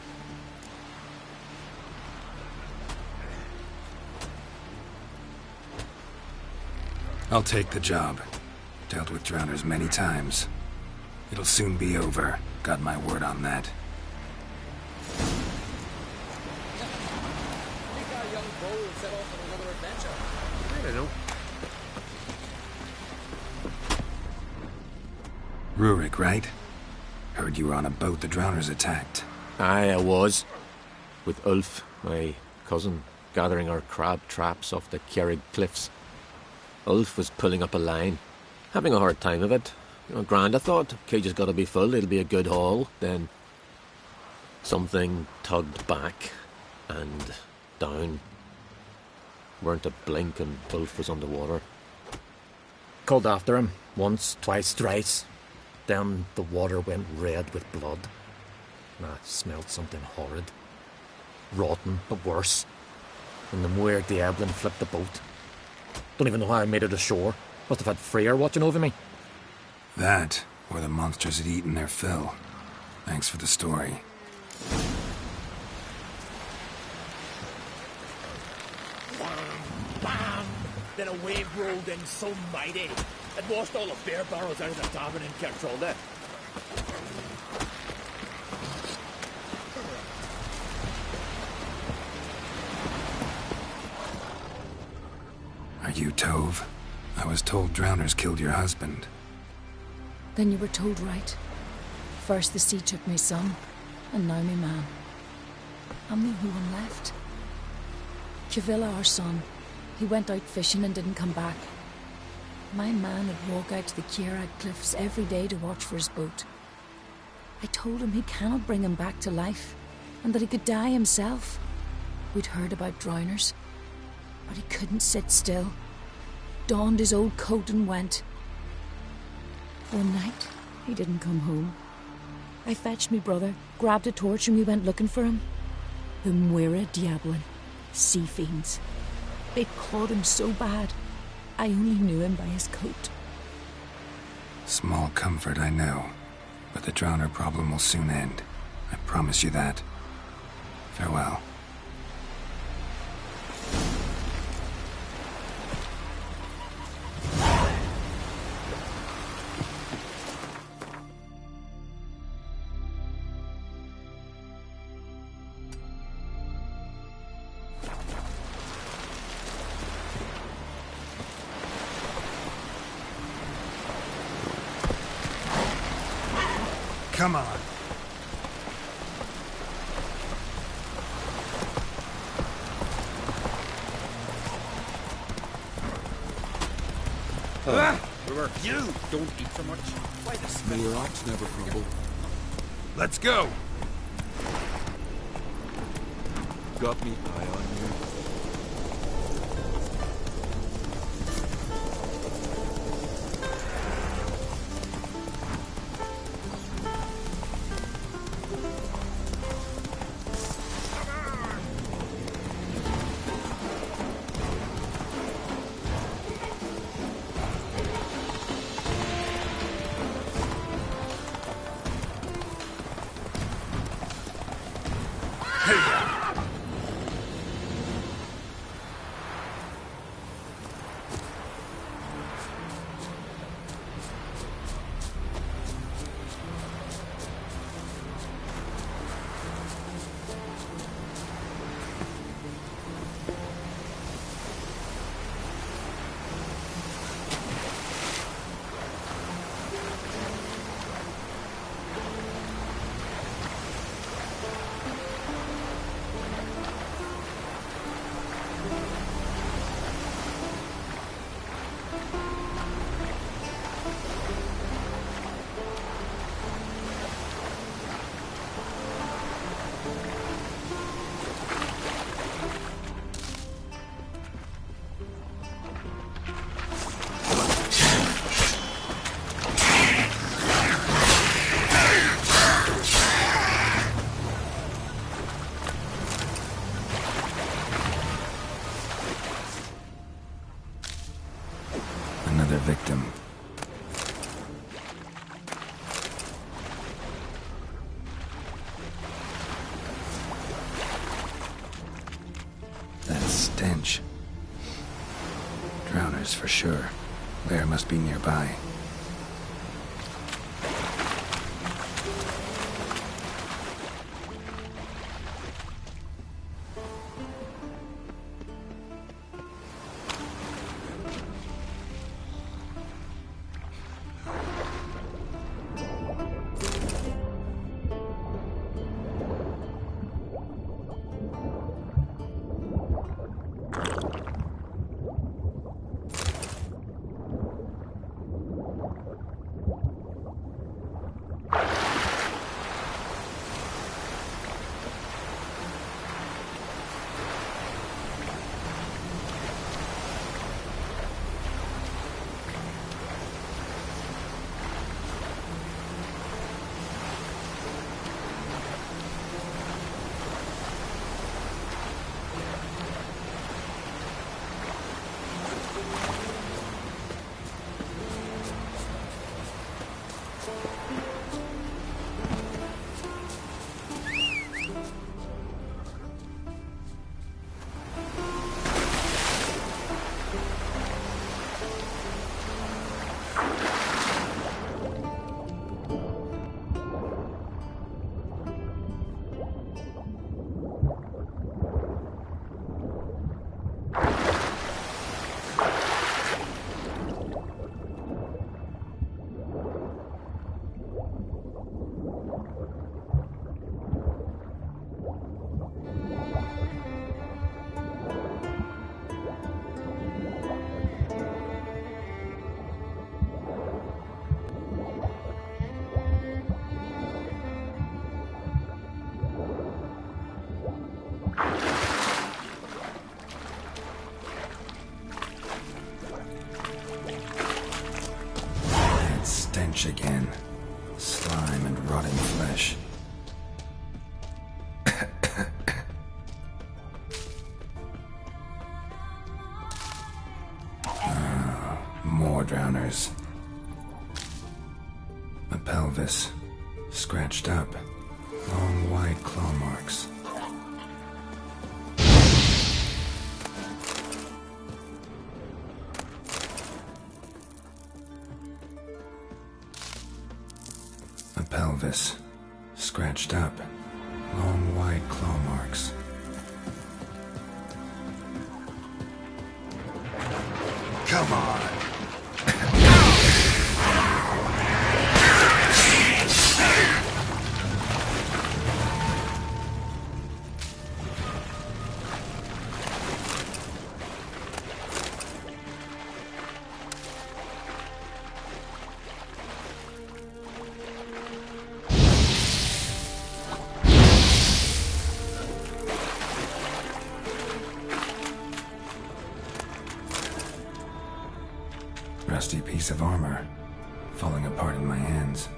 I'll take the job. Dealt with drowners many times. It'll soon be over. Got my word on that. I don't know. Rurik, right? Heard you were on a boat the drowners attacked. Aye, I was. With Ulf, my cousin, gathering our crab traps off the Kjerrig cliffs. Ulf was pulling up a line, having a hard time of it. Grand, I thought. Cage has got to be full, it'll be a good haul. Then something tugged back and down. Weren't a blink and Ulf was underwater. Called after him, once, twice, thrice. Then the water went red with blood. And I smelled something horrid. Rotten, but worse. And the Muir Diablin flipped the boat. Don't even know how I made it ashore. Must have had Freyr watching over me. That, or the monsters had eaten their fill. Thanks for the story. Bam! Then a wave rolled in so mighty, it washed all the beer barrels out of the tavern in Kertrolde. Are you Tove? I was told drowners killed your husband. Then you were told right. First the sea took my son, and now my man. I'm the only one left. Kavilla, our son, he went out fishing and didn't come back. My man would walk out to the Kjerrig cliffs every day to watch for his boat. I told him he cannot bring him back to life, and that he could die himself. We'd heard about drowners, but he couldn't sit still. Donned his old coat and went. One night, he didn't come home. I fetched me brother, grabbed a torch, and we went looking for him. The Muir Diablin, sea fiends. They caught him so bad, I only knew him by his coat. Small comfort, I know. But the drowner problem will soon end. I promise you that. Farewell. Come on. murderer. You don't eat so much. Why the smell? May your ox never crumble. Let's go! Got me eye on you. Another victim. That stench. Drowners for sure. Lair must be nearby. Stench again. Slime and rotting flesh. More drowners. A pelvis. Scratched up. Long, wide claw marks. A pelvis. Scratched up. Long, wide claw marks. Come on! piece of armor, falling apart in my hands.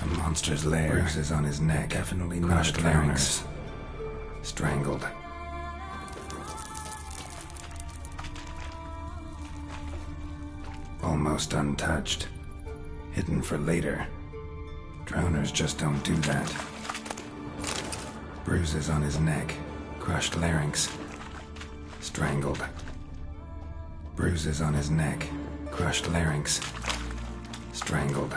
A monster's lair. Bruises on his neck. Definitely crushed larynx. Strangled. Almost untouched. Hidden for later. Drowners just don't do that. Bruises on his neck. Crushed larynx. Strangled. Bruises on his neck. Crushed larynx. Strangled.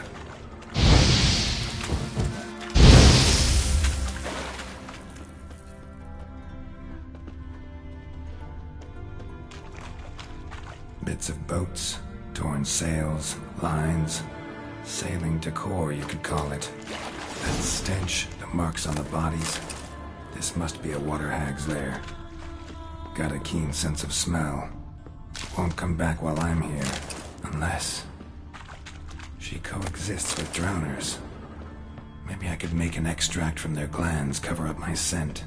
Bits of boats, torn sails, lines, sailing decor, you could call it. That stench, the marks on the bodies. This must be a water hag's lair. Got a keen sense of smell. Won't come back while I'm here, unless she coexists with drowners. Maybe I could make an extract from their glands, cover up my scent.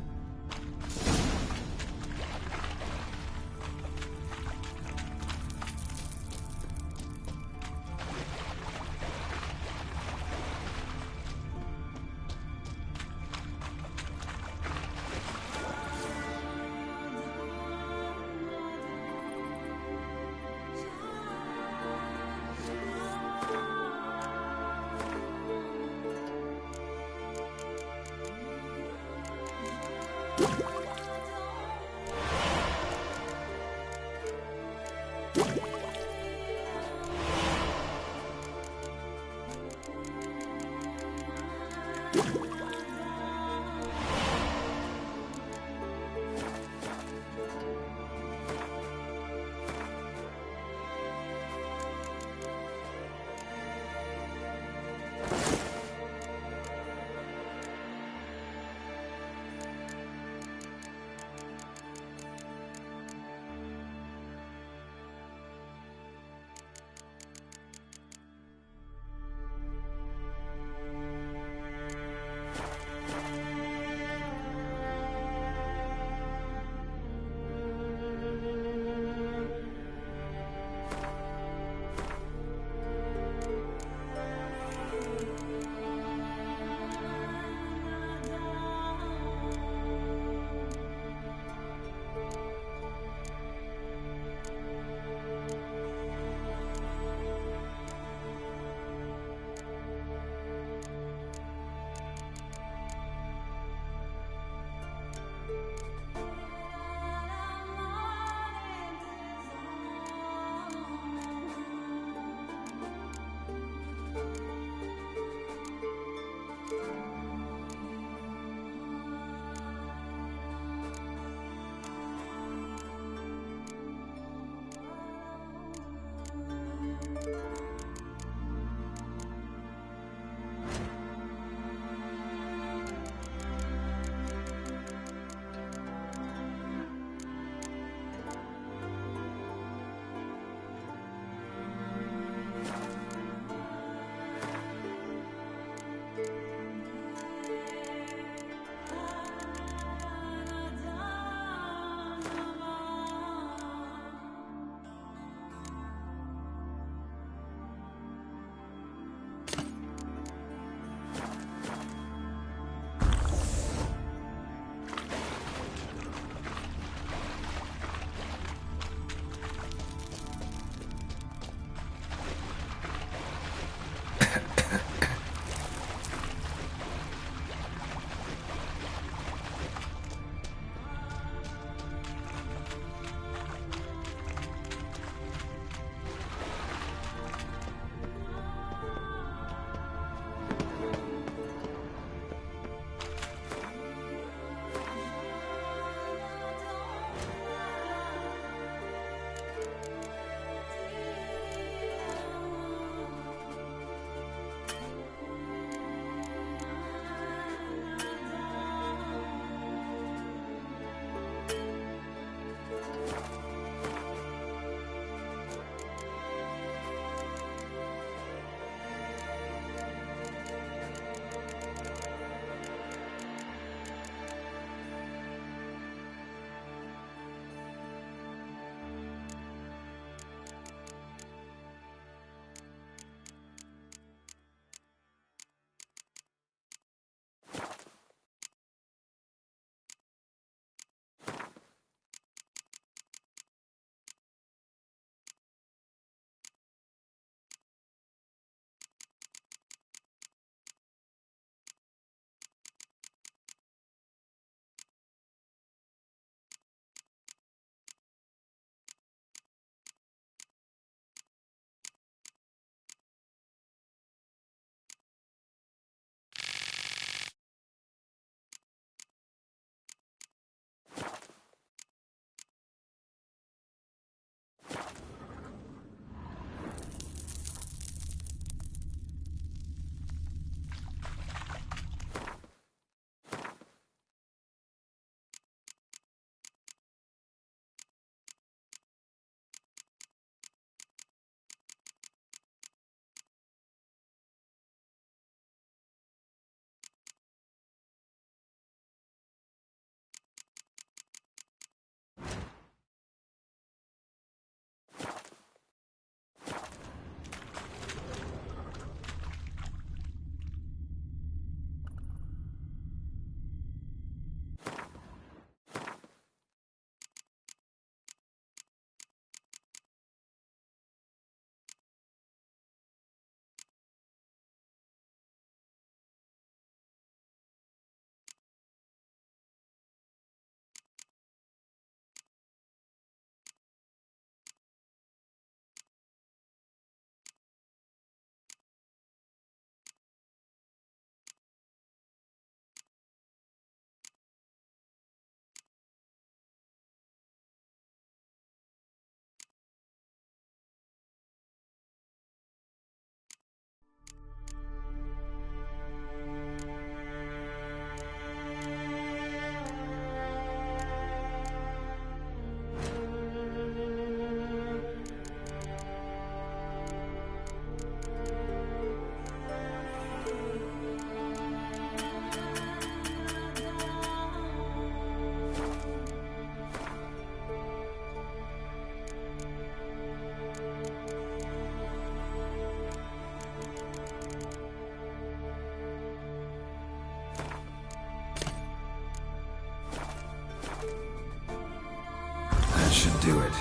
should do it.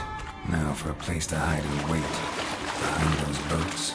Now for a place to hide and wait. Behind those boats.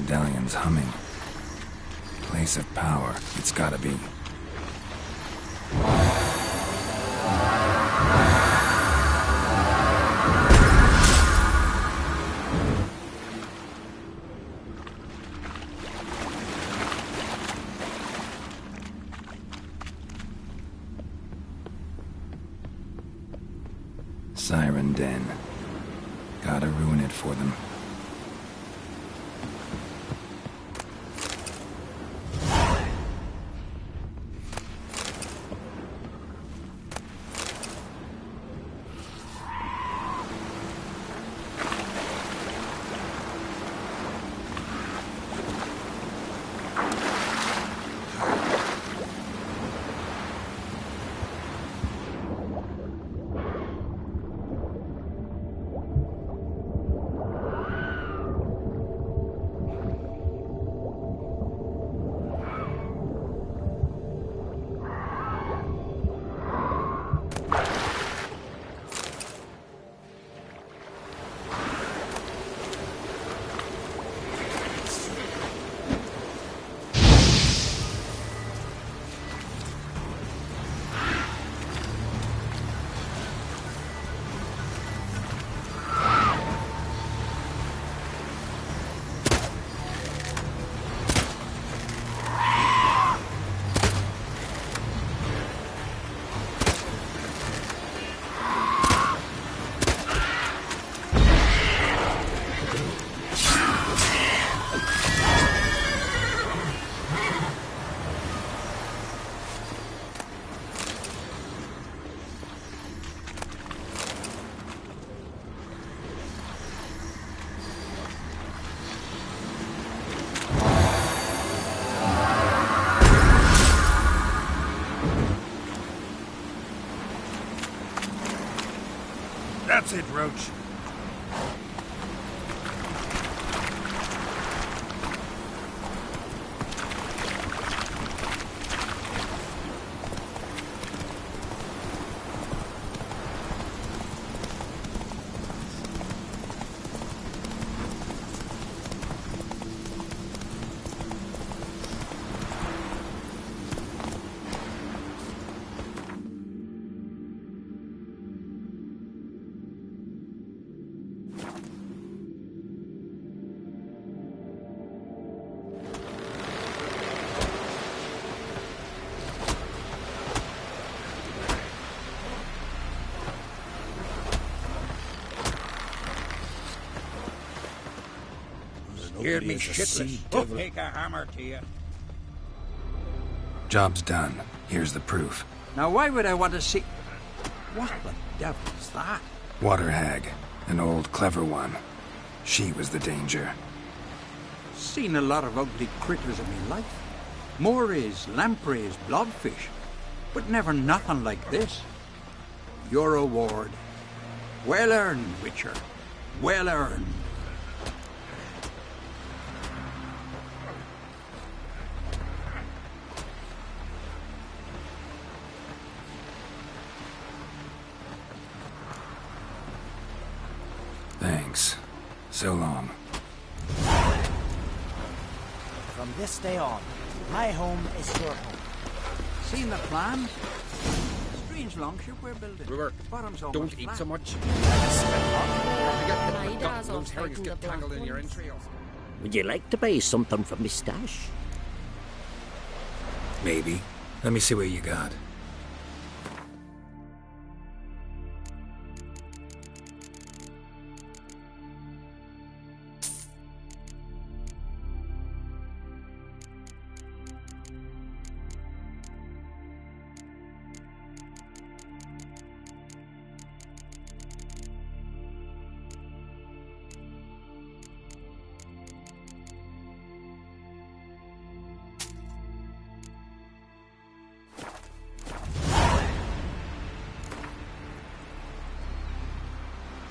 medallion's humming. Place of power, it's gotta be. Siren Den. Gotta ruin it for them. That's it, Roach. Scared me shitless. Take a hammer to you. Job's done. Here's the proof. Now why would I want to see... What the devil's that? Water hag. An old, clever one. She was the danger. Seen a lot of ugly critters in my life. Morays, lampreys, blobfish. But never nothing like this. Your reward. Well earned, Witcher. Well earned. Thanks. So long. From this day on, my home is your home. Seen the plan? Strange longship we're building. Brewer, Bottom's don't almost eat flat. so much. Those herrings get tangled in your entrails. Would you like to buy something from me stash? Maybe. Let me see what you got.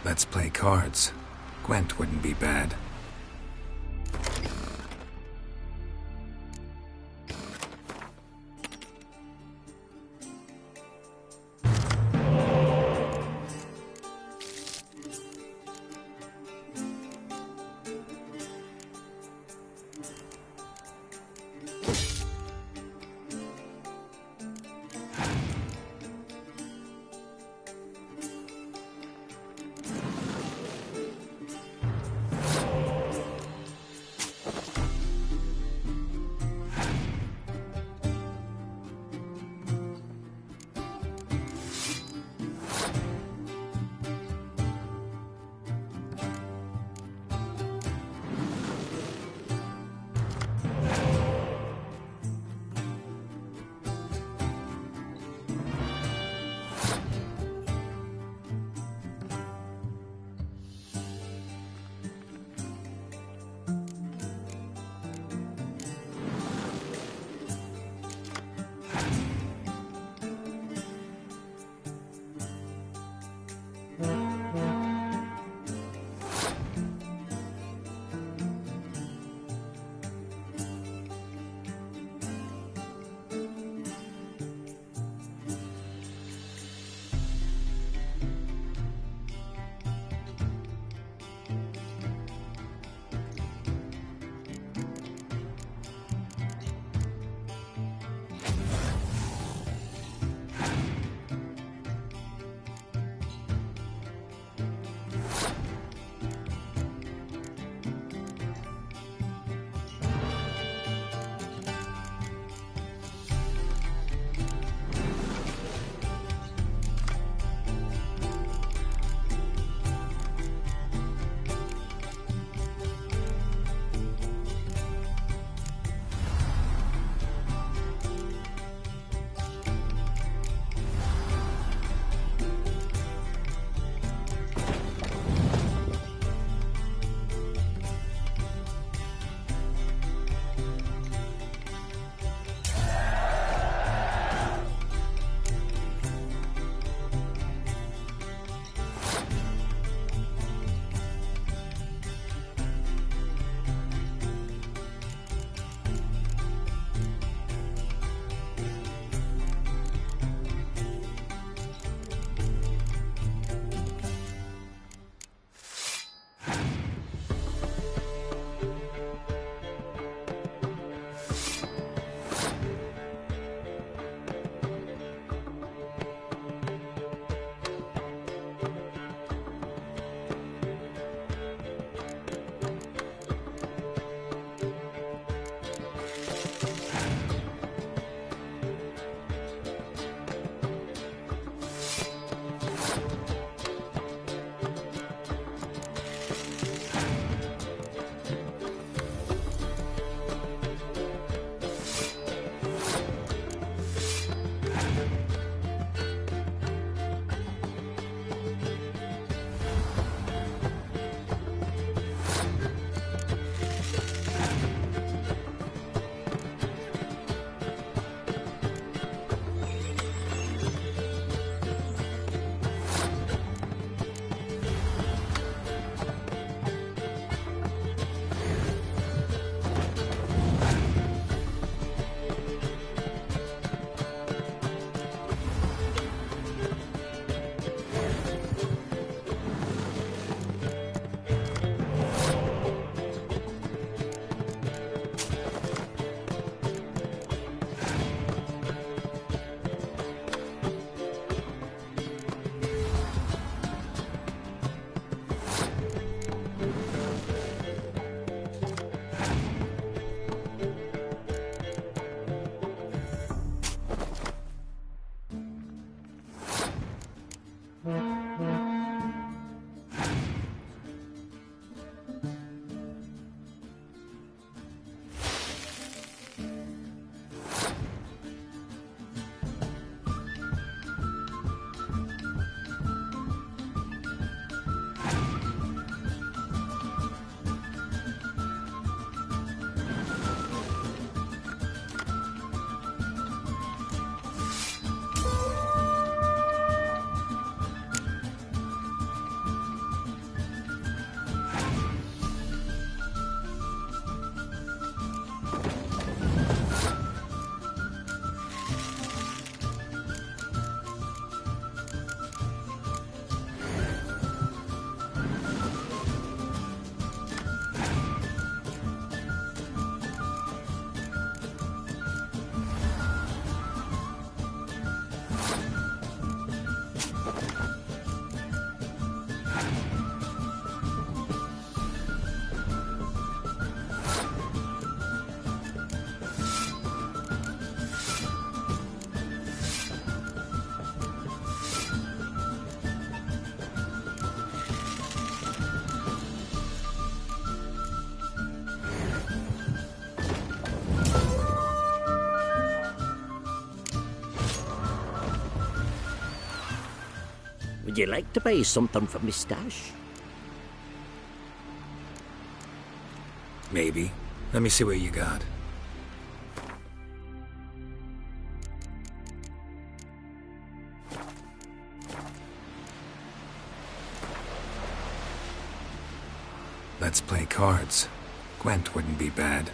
Let's play cards. Gwent wouldn't be bad. Would you like to buy something from me stash? Maybe. Let me see what you got. Let's play cards. Gwent wouldn't be bad.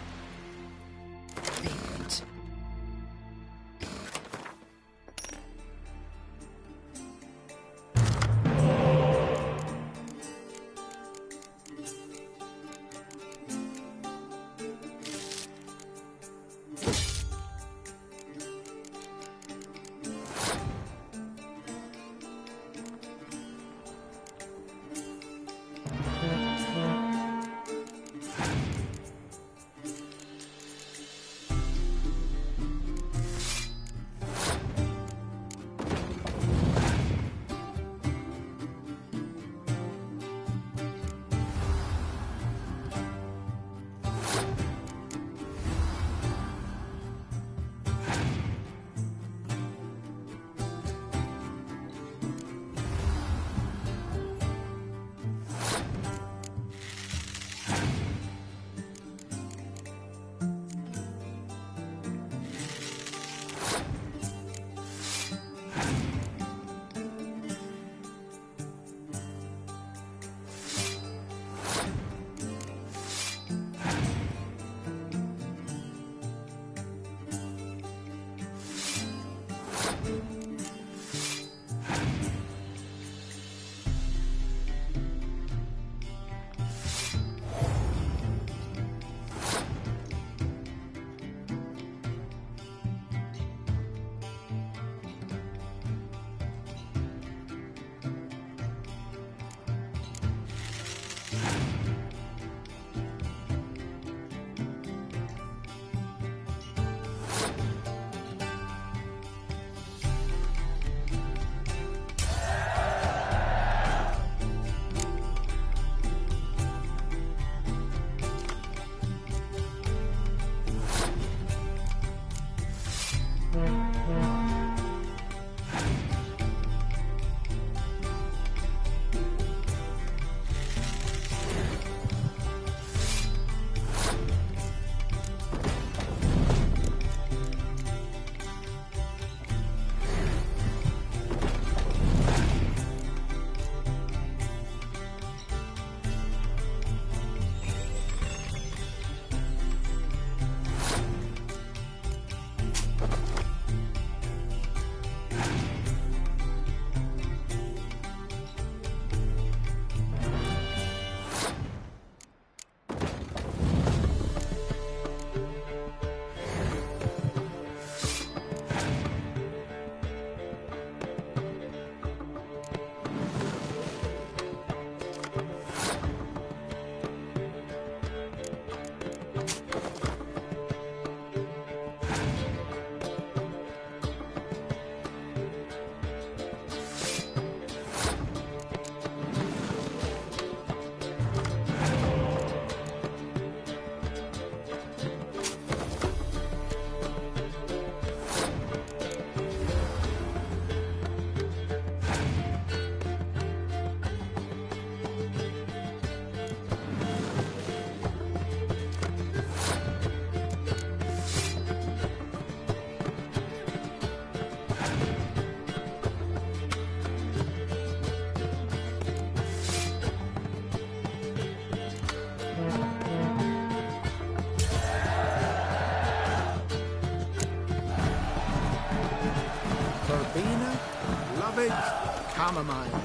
Chamomile.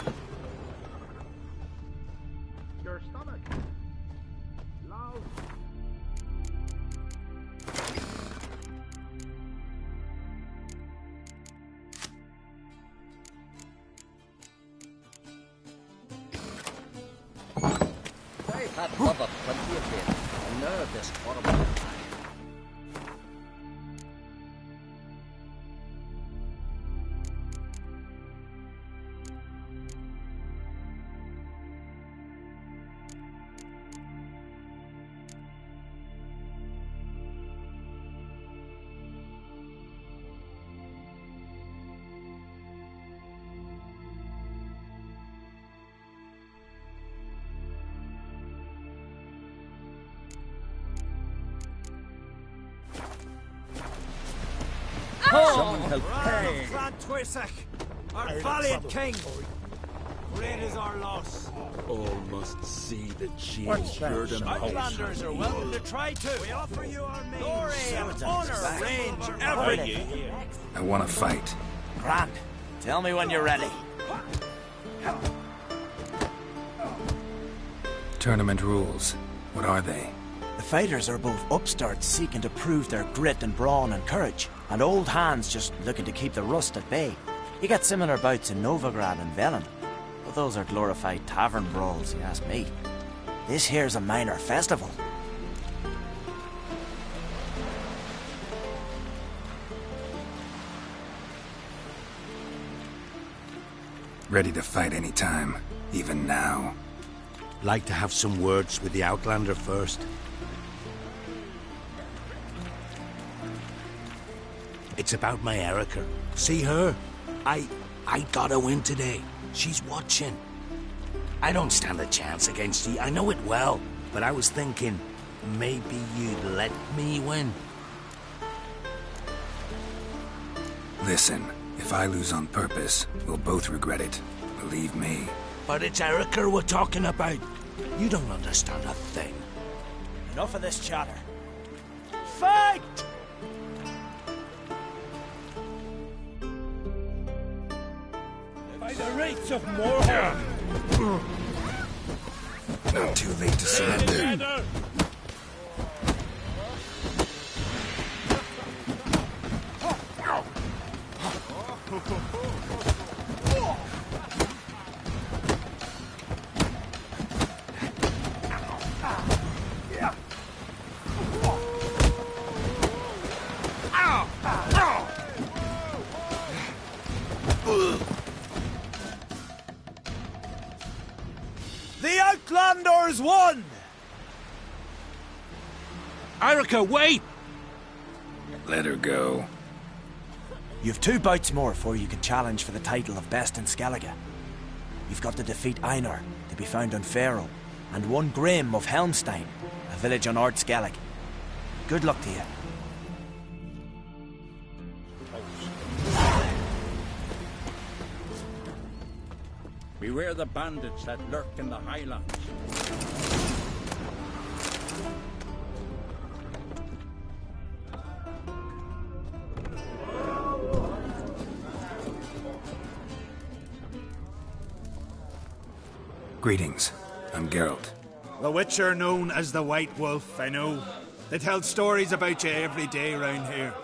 Your stomach. Loud. I've had Bubba plenty of it, and now this horrible attack. Someone help. Hey! Our valiant king! Great is our loss. All must see that she What's is that? burdened. Outlanders are welcome to try too. We offer you our glory and honor, range, everything. I want to fight. Grant, tell me when you're ready. Tournament rules. What are they? The fighters are both upstarts seeking to prove their grit and brawn and courage, and old hands just looking to keep the rust at bay. You get similar bouts in Novigrad and Velen, but those are glorified tavern brawls, you ask me. This here's a minor festival. Ready to fight any time, even now. Like to have some words with the Outlander first. It's about my Erica. See her? I got a win today. She's watching. I don't stand a chance against you. I know it well. But I was thinking, maybe you'd let me win. Listen, if I lose on purpose, we'll both regret it. Believe me. But it's Erica we're talking about. You don't understand a thing. Enough of this chatter. Fight! By the rates of Morhaun! Not too late to surrender. The Outlanders won! Erica, wait! Let her go. You've 2 bouts more before you can challenge for the title of Best in Skellige. You've got to defeat Einar, to be found on Faroe, and 1 Grim of Helmstein, a village on Ard Skellig. Good luck to you. Beware the bandits that lurk in the highlands. Greetings. I'm Geralt. The Witcher known as the White Wolf, I know. They tell stories about you every day round here.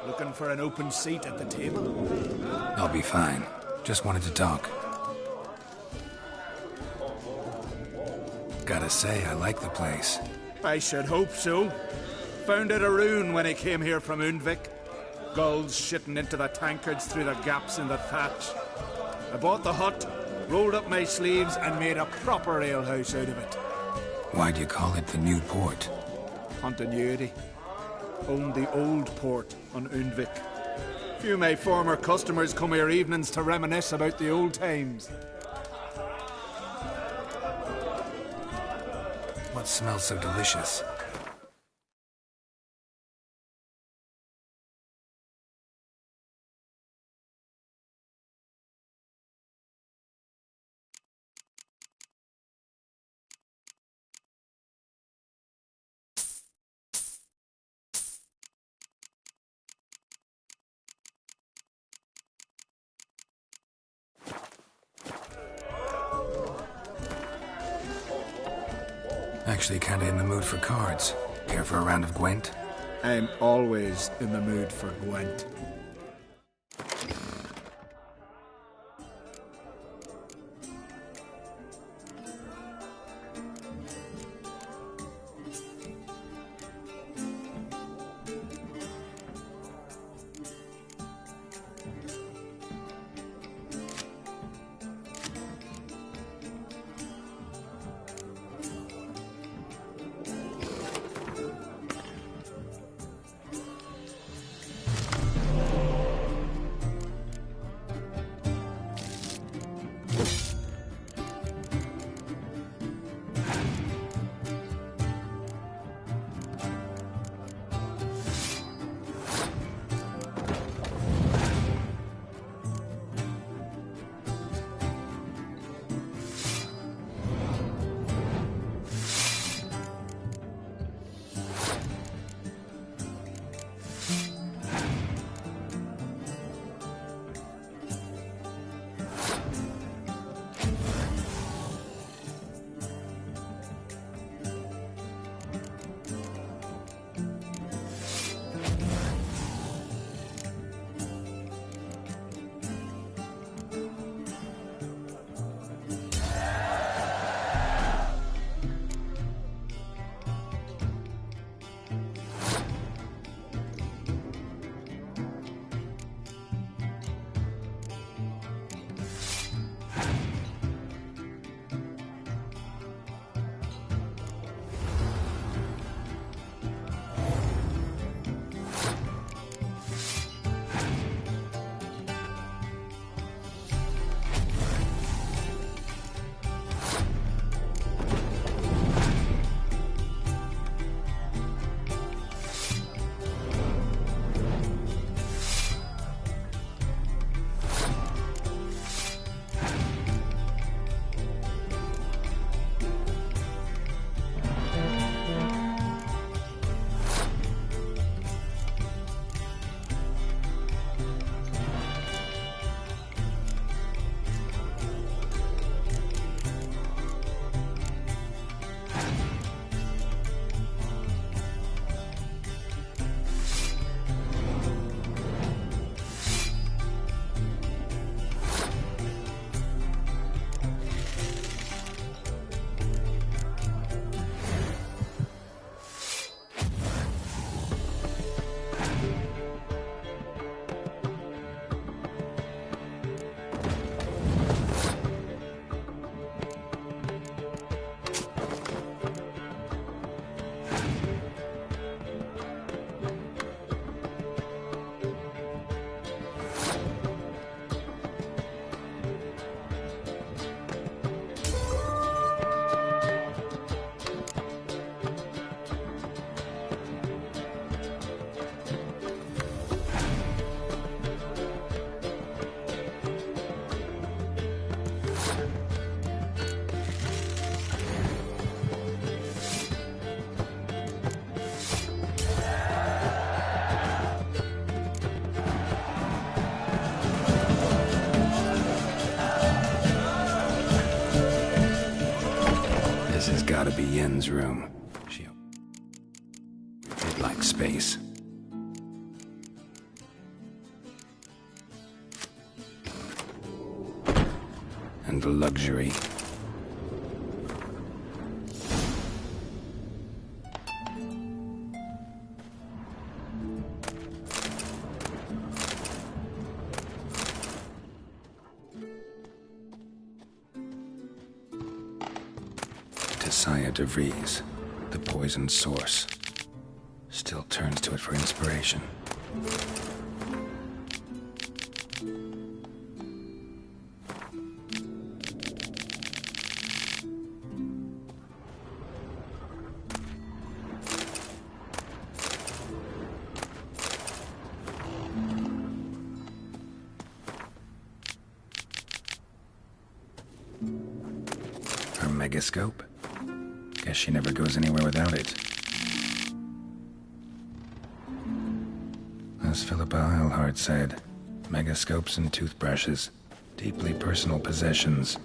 Looking for an open seat at the table? I'll be fine. Just wanted to talk. Gotta say, I like the place. I should hope so. Found it a rune when I came here from Undvik. Gulls shitting into the tankards through the gaps in the thatch. I bought the hut, rolled up my sleeves, and made a proper alehouse out of it. Why'd you call it the New Port? Continuity. Owned the old port on Undvik. Few of my former customers come here evenings to reminisce about the old times. What smells so delicious? Actually kinda in the mood for cards. Care for a round of Gwent? I'm always in the mood for Gwent. This has gotta be Yen's room. She'd like space. And luxury. Tessia DeVries, the poisoned source, still turns to it for inspiration. Her megascope? Guess she never goes anywhere without it. As Philippa Eilhart said, megascopes and toothbrushes, deeply personal possessions.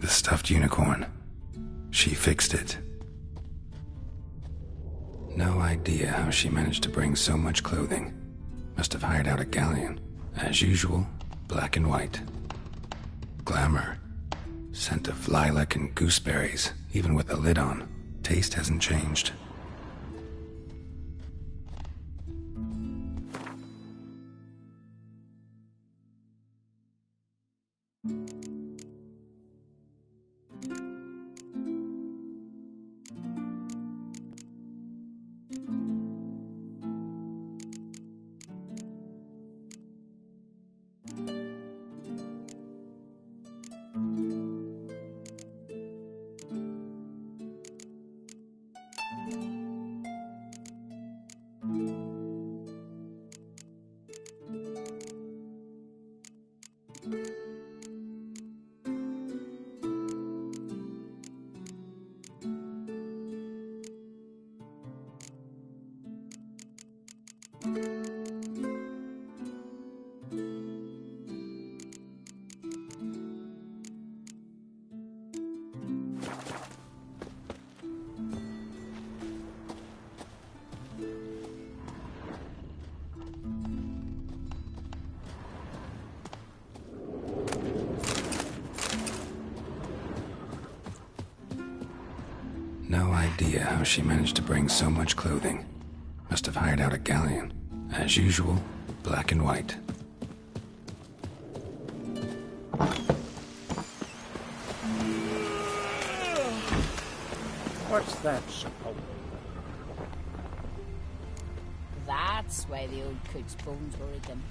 The stuffed unicorn. She fixed it. No idea how she managed to bring so much clothing. Must have hired out a galleon. As usual, black and white. Glamour. Scent of lilac and gooseberries, even with the lid on. Taste hasn't changed. No idea how she managed to bring so much clothing. Must have hired out a galleon. As usual, black and white. What's that supposed? That's why the old cook's bones were eaten.